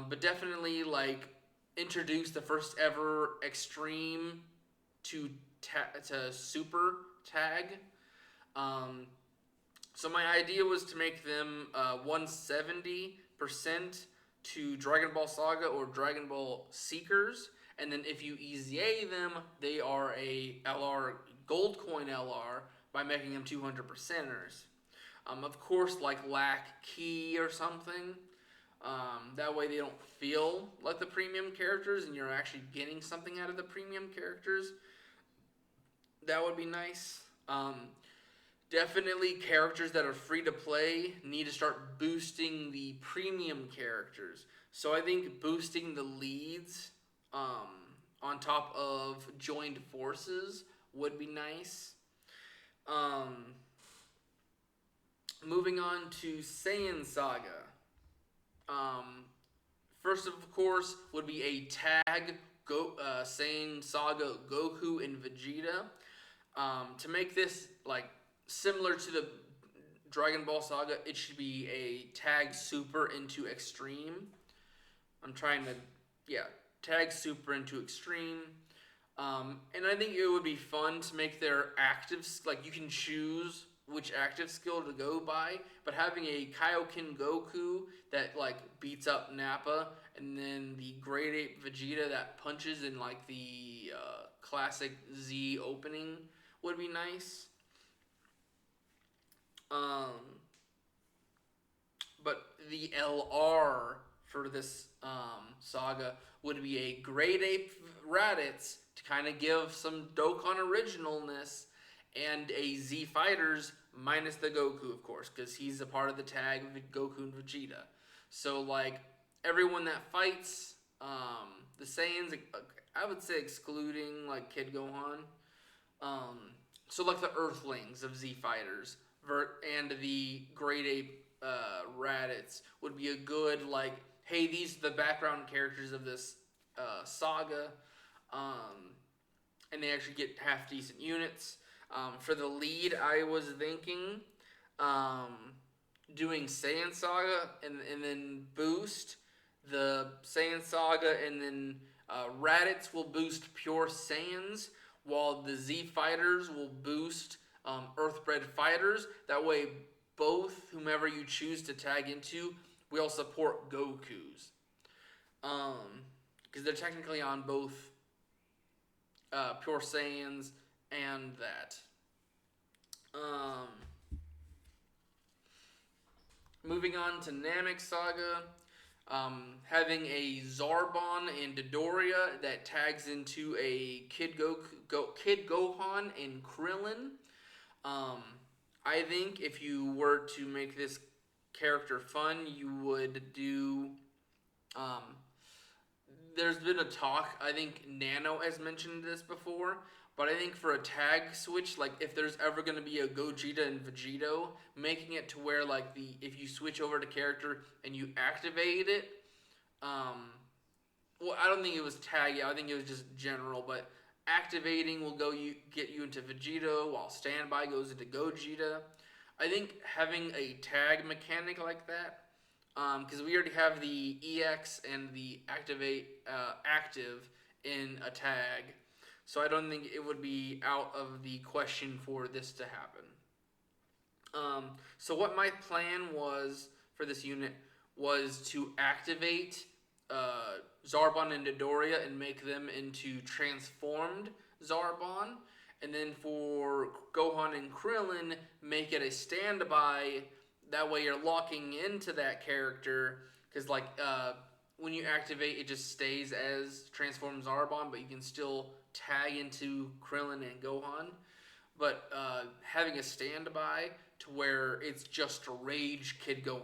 But definitely like introduce the first ever extreme to to super tag. Um, so my idea was to make them 170% to Dragon Ball Saga or Dragon Ball Seekers, and then if you EZA them, they are a LR gold coin LR by making them 200%ers. Of course, like lack key or something. That way they don't feel like the premium characters and you're actually getting something out of the premium characters. That would be nice. Definitely characters that are free to play need to start boosting the premium characters. So I think boosting the leads on top of joined forces would be nice. Moving on to Saiyan Saga. First, of course, would be a tag Saiyan Saga Goku and Vegeta. To make this like similar to the Dragon Ball Saga, it should be a tag Super into Extreme. I'm trying to, yeah, tag Super into Extreme. And I think it would be fun to make their actives, like you can choose which active skill to go by, but having a Kaioken Goku that like beats up Nappa, and then the Great Ape Vegeta that punches in like the classic Z opening would be nice. But the LR for this saga would be a Great Ape Raditz to kind of give some Dokkan originalness, and a Z Fighters minus the Goku, of course, because he's a part of the tag with Goku and Vegeta. So, like, everyone that fights, the Saiyans, I would say excluding, like, Kid Gohan. So, like, the Earthlings of Z Fighters and the Great Ape Raditz would be a good, like, hey, these are the background characters of this saga. And they actually get half decent units. For the lead, I was thinking doing Saiyan Saga and then boost the Saiyan Saga, and then Raditz will boost Pure Saiyans, while the Z Fighters will boost Earthbred Fighters. That way, both, whomever you choose to tag into, will support Gokus. Because they're technically on both Pure Saiyans and that. Moving on to Namek Saga, having a Zarbon and Dodoria that tags into a Kid Gohan and Krillin. I think if you were to make this character fun, you would do. There's been a talk, I think Nano has mentioned this before, but I think for a tag switch, like if there's ever going to be a Gogeta and Vegito, making it to where like if you switch over to character and you activate it, well, I don't think it was tag, I think it was just general, but activating will get you into Vegito, while standby goes into Gogeta. I think having a tag mechanic like that because we already have the EX and the activate active in a tag, so I don't think it would be out of the question for this to happen. So what my plan was for this unit was to activate Zarbon and Dodoria and make them into transformed Zarbon, and then for Gohan and Krillin, make it a standby. That way you're locking into that character, because like when you activate, it just stays as transformed Zarbon, but you can still tag into Krillin and Gohan. But having a standby to where it's just a Rage Kid Gohan.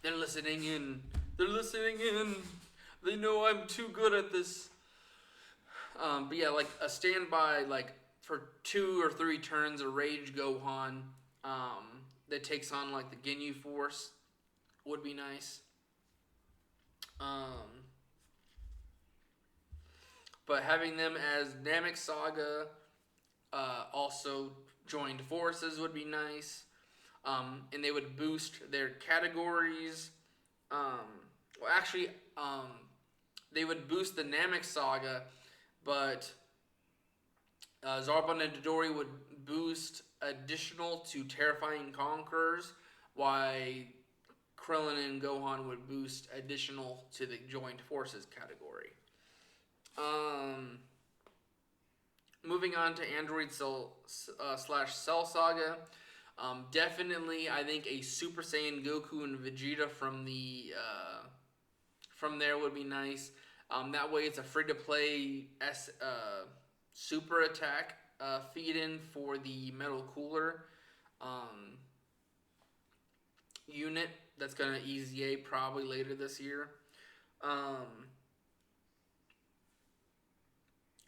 They're listening in. They're listening in. They know I'm too good at this. But yeah, like a standby, like for 2 or 3 turns, a Rage Gohan that takes on like the Ginyu Force would be nice. But having them as Namek Saga, also joined forces would be nice. And they would boost their categories. Well, actually, they would boost the Namek Saga, but Zarbon and Dodoria would boost additional to Terrifying Conquerors, while Krillin and Gohan would boost additional to the Joined Forces category. Moving on to Android Cell slash Cell Saga. Definitely, I think a Super Saiyan Goku and Vegeta from there would be nice. That way, it's a free-to-play super attack feed-in for the Metal Cooler unit that's going to EZA probably later this year.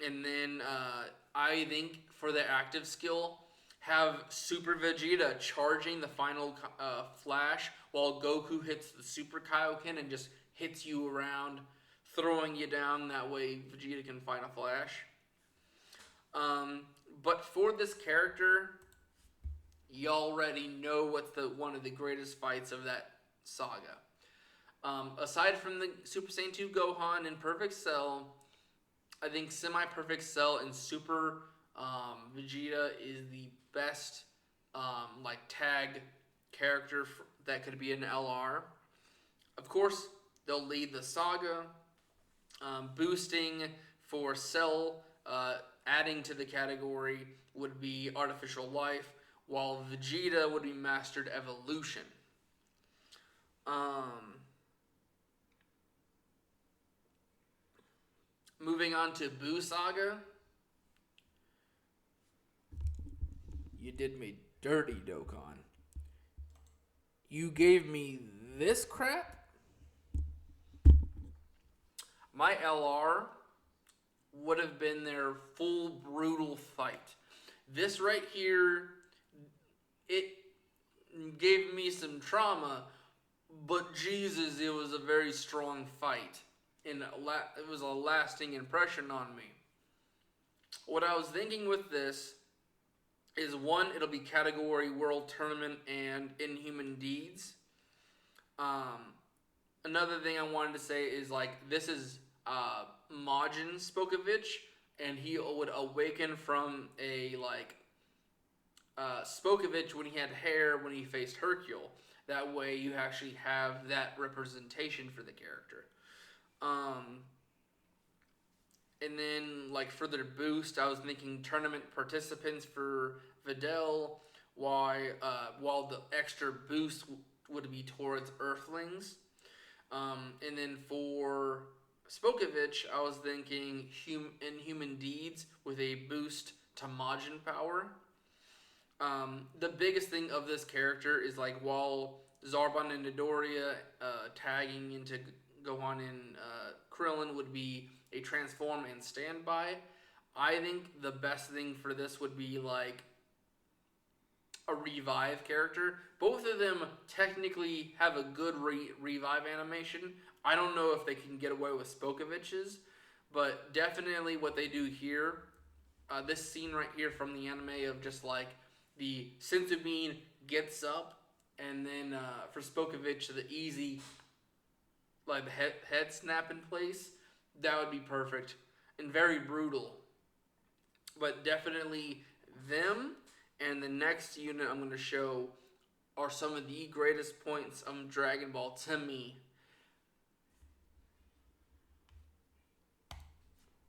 And then I think for the active skill, have Super Vegeta charging the final flash while Goku hits the Super Kaioken and just hits you around, throwing you down. That way Vegeta can find a flash. But for this character, you already know what's one of the greatest fights of that saga. Aside from the Super Saiyan 2 Gohan and Perfect Cell, I think Semi-Perfect Cell and Super Vegeta is the best like tag character that could be an LR. Of course, they'll lead the saga. Boosting for Cell, adding to the category would be Artificial Life, while Vegeta would be Mastered Evolution. Moving on to Buu Saga. You did me dirty, Dokkan. You gave me this crap? My LR would have been their full brutal fight. This right here, it gave me some trauma, but Jesus, it was a very strong fight. And it was a lasting impression on me. What I was thinking with this is, one, it'll be category World Tournament and Inhuman Deeds. Another thing I wanted to say is, like, this is Majin Spokovich, and he would awaken from a, like, Spokovich when he had hair when he faced Hercule. That way you actually have that representation for the character. And then, like, for their boost, I was thinking tournament participants for Videl, while the extra boost would be towards Earthlings. And then for Spokovich, I was thinking Inhuman Deeds with a boost to Majin power. The biggest thing of this character is, like, while Zarbon and Dodoria tagging into Gohan and Krillin would be a transform and standby, I think the best thing for this would be, like, a revive character. Both of them technically have a good revive animation. I don't know if they can get away with Spokovich's, But definitely what they do here, this scene right here from the anime of just like the senzu bean gets up, and then for Spokovich the easy like the head snap in place, that would be perfect and very brutal. But definitely them, and the next unit I'm going to show are some of the greatest points of Dragon Ball to me.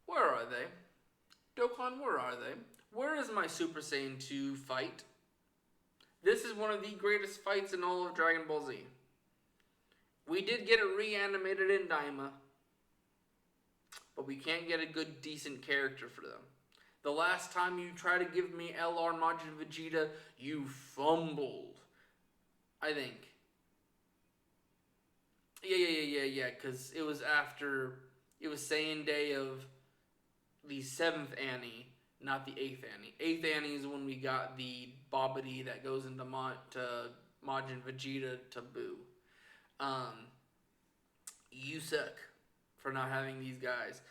Where are they? Dokkan, where are they? Where is my Super Saiyan 2 fight? This is one of the greatest fights in all of Dragon Ball Z. We did get it reanimated in Daima, but we can't get a good, decent character for them. The last time you tried to give me LR Majin Vegeta, you fumbled. I think. Yeah, because it was after, it was Saiyan Day of the 7th Annie, not the 8th Annie. 8th Annie is when we got the Bobbity that goes into Majin Vegeta to Buu. You suck for not having these guys.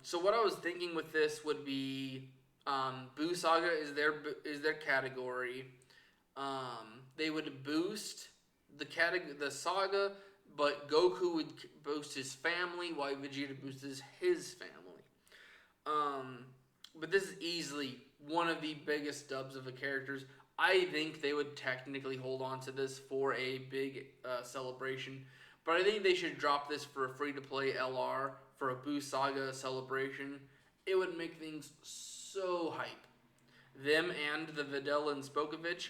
So what I was thinking with this would be Buu Saga is their category. They would boost the saga, but Goku would boost his family, while Vegeta boosts his family. But this is easily one of the biggest dubs of the characters. I think they would technically hold on to this for a big celebration, but I think they should drop this for a free-to-play LR for a Buu Saga celebration. It would make things so hype. Them and the Videl and Spokovich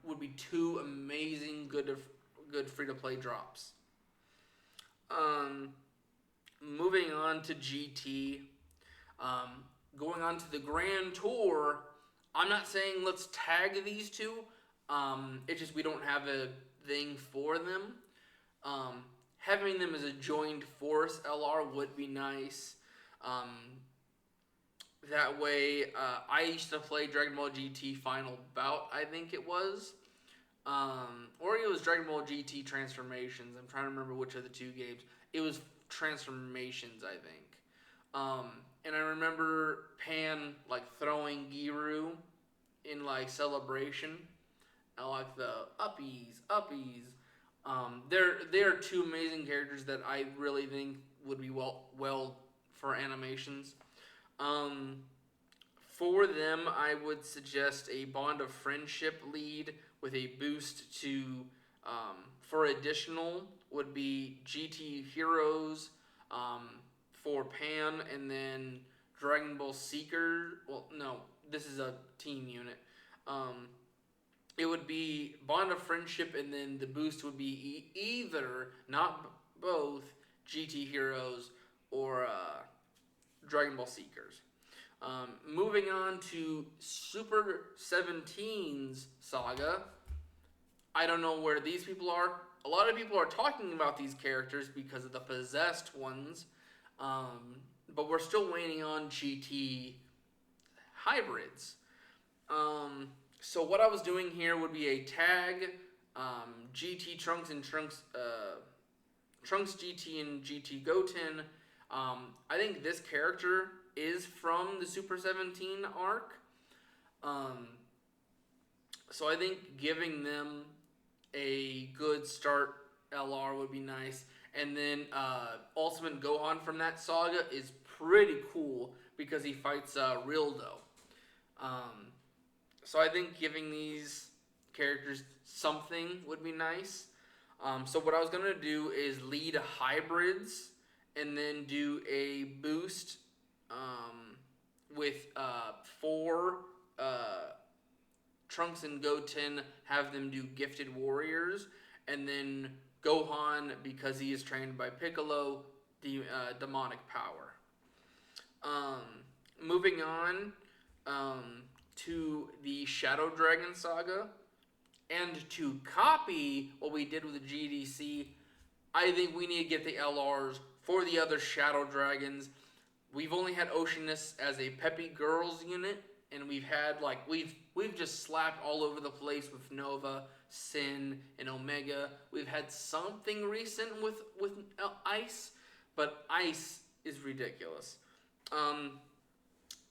would be two amazing good free-to-play drops. Moving on to GT. Going on to the Grand Tour, I'm not saying let's tag these two. It's just we don't have a thing for them. Having them as a joined force LR would be nice. That way, I used to play Dragon Ball GT Final Bout, I think it was. Or it was Dragon Ball GT Transformations. I'm trying to remember which of the two games. It was Transformations, I think. And I remember Pan like throwing Giru in like celebration. I like the uppies. They're two amazing characters that I really think would be well for animations. For them, I would suggest a Bond of Friendship lead with a boost to, for additional, would be GT Heroes for Pan, and then Dragon Ball Seeker. Well, no, this is a team unit. It would be Bond of Friendship, and then the boost would be either, not both, GT Heroes or Dragon Ball Seekers. Moving on to Super 17's Saga. I don't know where these people are. A lot of people are talking about these characters because of the possessed ones. But we're still waiting on GT hybrids. So what I was doing here would be a tag GT Trunks and Trunks GT and GT Goten. I think this character is from the Super 17 arc. So I think giving them a good start LR would be nice. And then Ultimate Gohan from that saga is pretty cool because he fights Rildo. So I think giving these characters something would be nice. So what I was going to do is lead hybrids and then do a boost with 4 Trunks and Goten, have them do Gifted Warriors, and then Gohan, because he is trained by Piccolo, the demonic power. Moving on to the Shadow Dragon Saga, and to copy what we did with the GDC, I think we need to get the LRs for the other Shadow Dragons. We've only had Oceanus as a Peppy Girls unit, and we've had we've just slapped all over the place with Nova, Sin, and Omega. We've had something recent with Ice, but Ice is ridiculous. Um,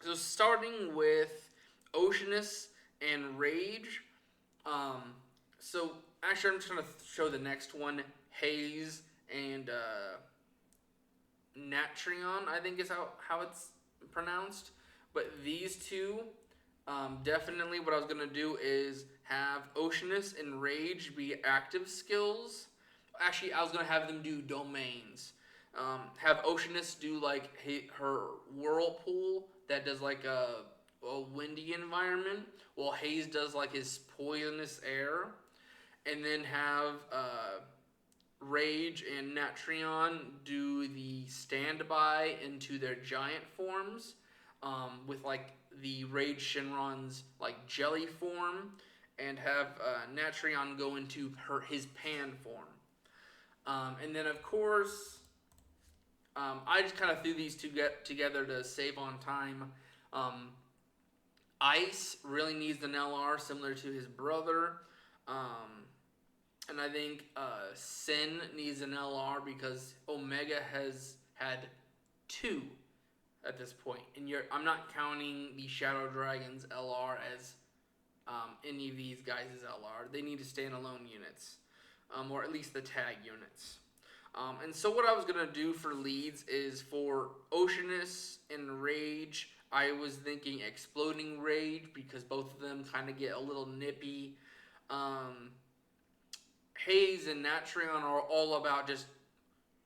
so starting with Oceanus and Rage. Um, so actually, I'm just gonna show the next one, Haze and Natrion. I think is how it's pronounced. But these two, definitely, what I was gonna do is have Oceanus and Rage be active skills. Actually, I was gonna have them do domains. Have Oceanus do like her whirlpool that does like a windy environment, while Haze does like his poisonous air, and then have Rage and Natrion do the standby into their giant forms, with like the Rage Shinron's like jelly form, and have Natrion go into his pan form. And then of course, I just kind of threw these two together to save on time. Ice really needs an LR similar to his brother. And I think Sin needs an LR because Omega has had two at this point. And I'm not counting the Shadow Dragon's LR as any of these guys' LR. They need to stand alone units, or at least the tag units. And so what I was going to do for leads is for Oceanus and Rage, I was thinking Exploding Rage because both of them kind of get a little nippy. Haze and Natrion are all about just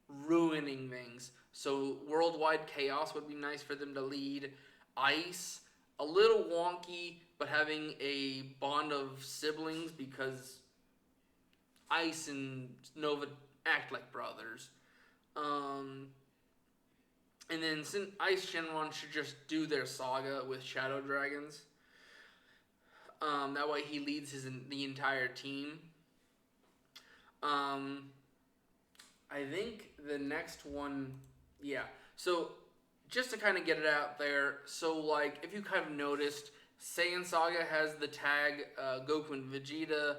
ruining things. So Worldwide Chaos would be nice for them to lead. Ice, a little wonky, but having a bond of siblings because Ice and Nova act like brothers. And then Ice Shenron should just do their saga with Shadow Dragons. That way he leads the entire team. I think the next one, yeah. So just to kind of get it out there, so like if you kind of noticed, Saiyan Saga has the tag Goku and Vegeta.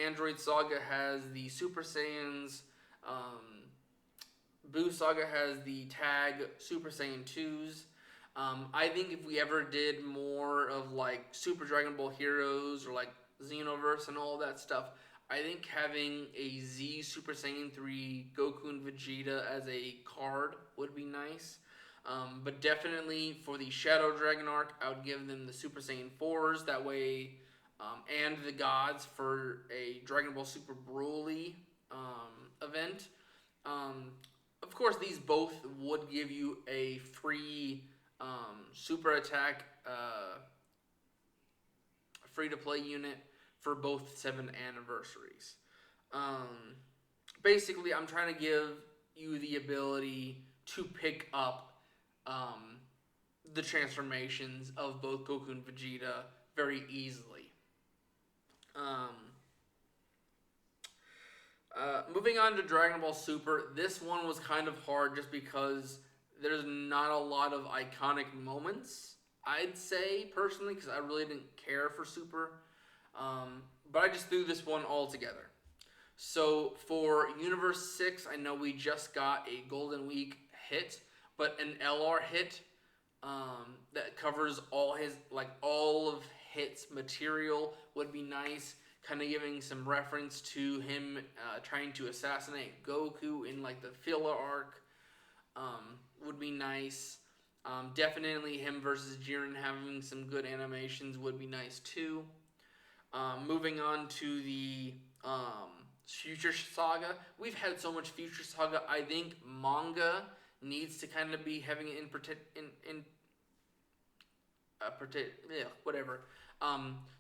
Android Saga has the Super Saiyans. Buu Saga has the tag Super Saiyan 2s. I think if we ever did more of like Super Dragon Ball Heroes or like Xenoverse and all that stuff, I think having a Z Super Saiyan 3 Goku and Vegeta as a card would be nice. But definitely for the Shadow Dragon arc, I would give them the Super Saiyan 4s. That way, and the gods for a Dragon Ball Super Broly event. Of course, these both would give you a free super attack free-to-play unit for both 7 anniversaries. Basically, I'm trying to give you the ability to pick up the transformations of both Goku and Vegeta very easily. Moving on to Dragon Ball Super, this one was kind of hard just because there's not a lot of iconic moments, I'd say, personally, because I really didn't care for Super. But I just threw this one all together. So for Universe 6, I know we just got a Golden Week hit, but an LR hit that covers all of Hit's material would be nice. Kind of giving some reference to him trying to assassinate Goku in like the filler arc would be nice. Definitely him versus Jiren having some good animations would be nice too. Moving on to the Future Saga. We've had so much Future Saga. I think manga needs to kind of be having it whatever.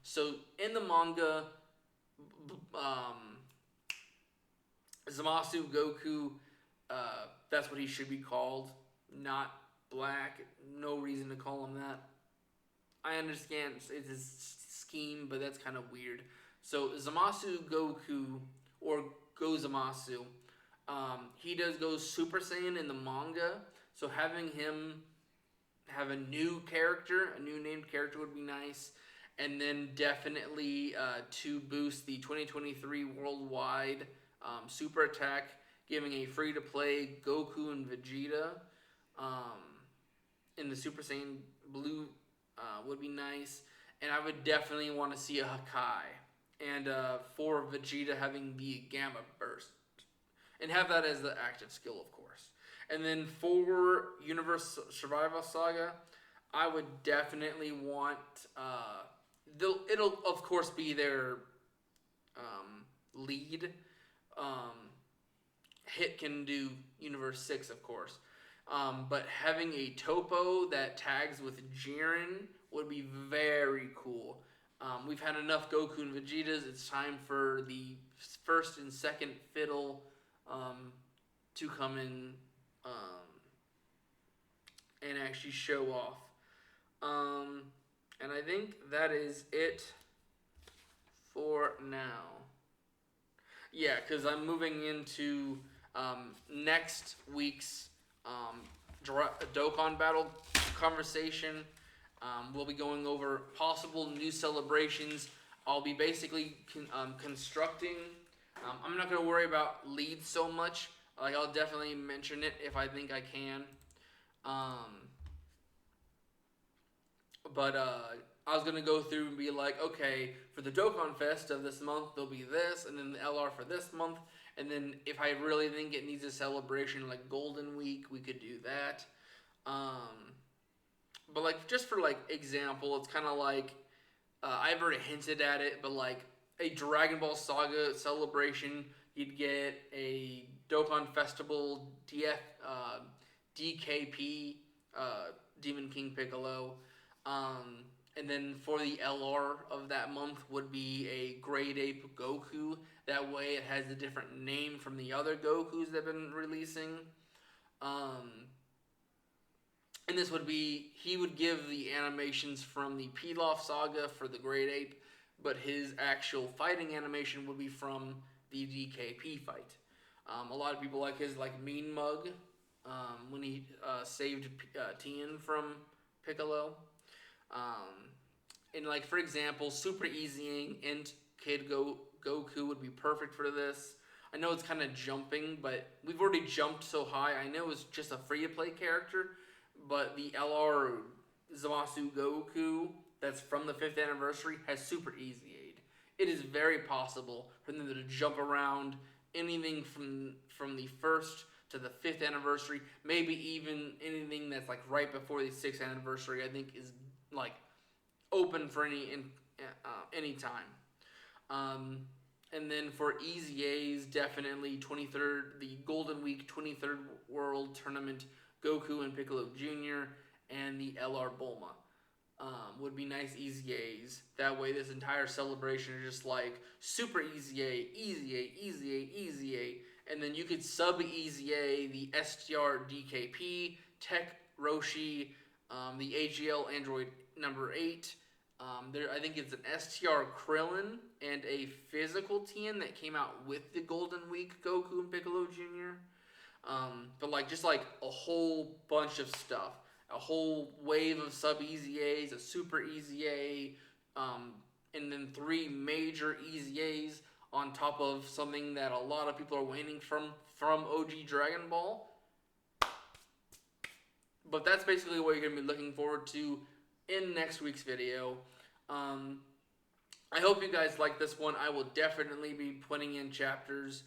So in the manga, Zamasu Goku, that's what he should be called, not Black. No reason to call him that. I understand it's his scheme, but that's kind of weird. So Zamasu Goku, or Gozamasu, he does go Super Saiyan in the manga. So having him have a new named character would be nice. And then definitely to boost the 2023 worldwide super attack, giving a free-to-play Goku and Vegeta um, in the Super Saiyan Blue would be nice. And I would definitely want to see a Hakai. And for Vegeta having the Gamma Burst. And have that as the active skill, of course. And then for Universe Survival Saga, I would definitely want. It'll of course be their lead. Um, Hit can do Universe 6, of course. But having a Topo that tags with Jiren would be very cool. We've had enough Goku and Vegetas. It's time for the first and second fiddle to come in and actually show off. And I think that is it for now. Yeah, because I'm moving into next week's Dokkan battle conversation. We'll be going over possible new celebrations. I'll be basically constructing. I'm not going to worry about leads so much. Like, I'll definitely mention it if I think I can. But I was going to go through and be like, okay, for the Dokkan Fest of this month, there'll be this, and then the LR for this month. And then if I really think it needs a celebration like Golden Week, we could do that. But like, just for like example, it's kind of like, I've already hinted at it, but like a Dragon Ball Saga celebration, you'd get a Dokkan Festival DKP, Demon King Piccolo. And then for the LR of that month would be a Great Ape Goku. That way it has a different name from the other Gokus they've been releasing. And this would be, he would give the animations from the Pilaf Saga for the Great Ape, but his actual fighting animation would be from the DKP fight. A lot of people like his like Mean Mug when he saved Tien from Piccolo. And like, for example, Super Easying and Kid Goku would be perfect for this. I know it's kind of jumping, but we've already jumped so high. I know it's just a free-to-play character, but the LR Zamasu Goku that's from the 5th anniversary has Super Easy Aid. It is very possible for them to jump around anything from the 1st to the 5th anniversary, maybe even anything that's like right before the 6th anniversary, I think is like open for any time. And then for Easy A's, definitely 23rd, the Golden Week 23rd World Tournament, Goku and Piccolo Jr. and the LR Bulma would be nice Easy A's. That way, this entire celebration is just like Super Easy A, Easy A, Easy A, Easy A, and then you could sub Easy A the STR DKP, Tech Roshi, the AGL Android number 8. I think it's an STR Krillin and a physical Tien that came out with the Golden Week Goku and Piccolo Jr. But like, just like a whole bunch of stuff, a whole wave of sub Easy A's, a Super Easy A, and then 3 major Easy A's on top of something that a lot of people are waiting from OG Dragon Ball. But that's basically what you're going to be looking forward to in next week's video. I hope you guys like this one. I will definitely be putting in chapters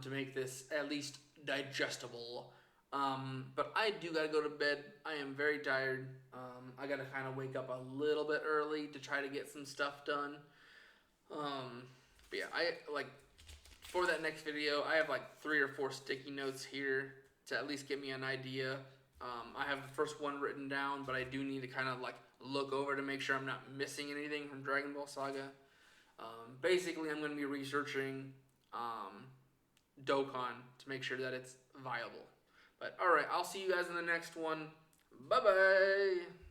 to make this at least digestible. But I do gotta go to bed. I am very tired. I gotta kind of wake up a little bit early to try to get some stuff done. But yeah, for that next video, I have like 3 or 4 sticky notes here to at least give me an idea. I have the first one written down, but I do need to kind of like look over to make sure I'm not missing anything from Dragon Ball Saga. Basically, I'm going to be researching Dokkan to make sure that it's viable. But alright, I'll see you guys in the next one. Bye-bye!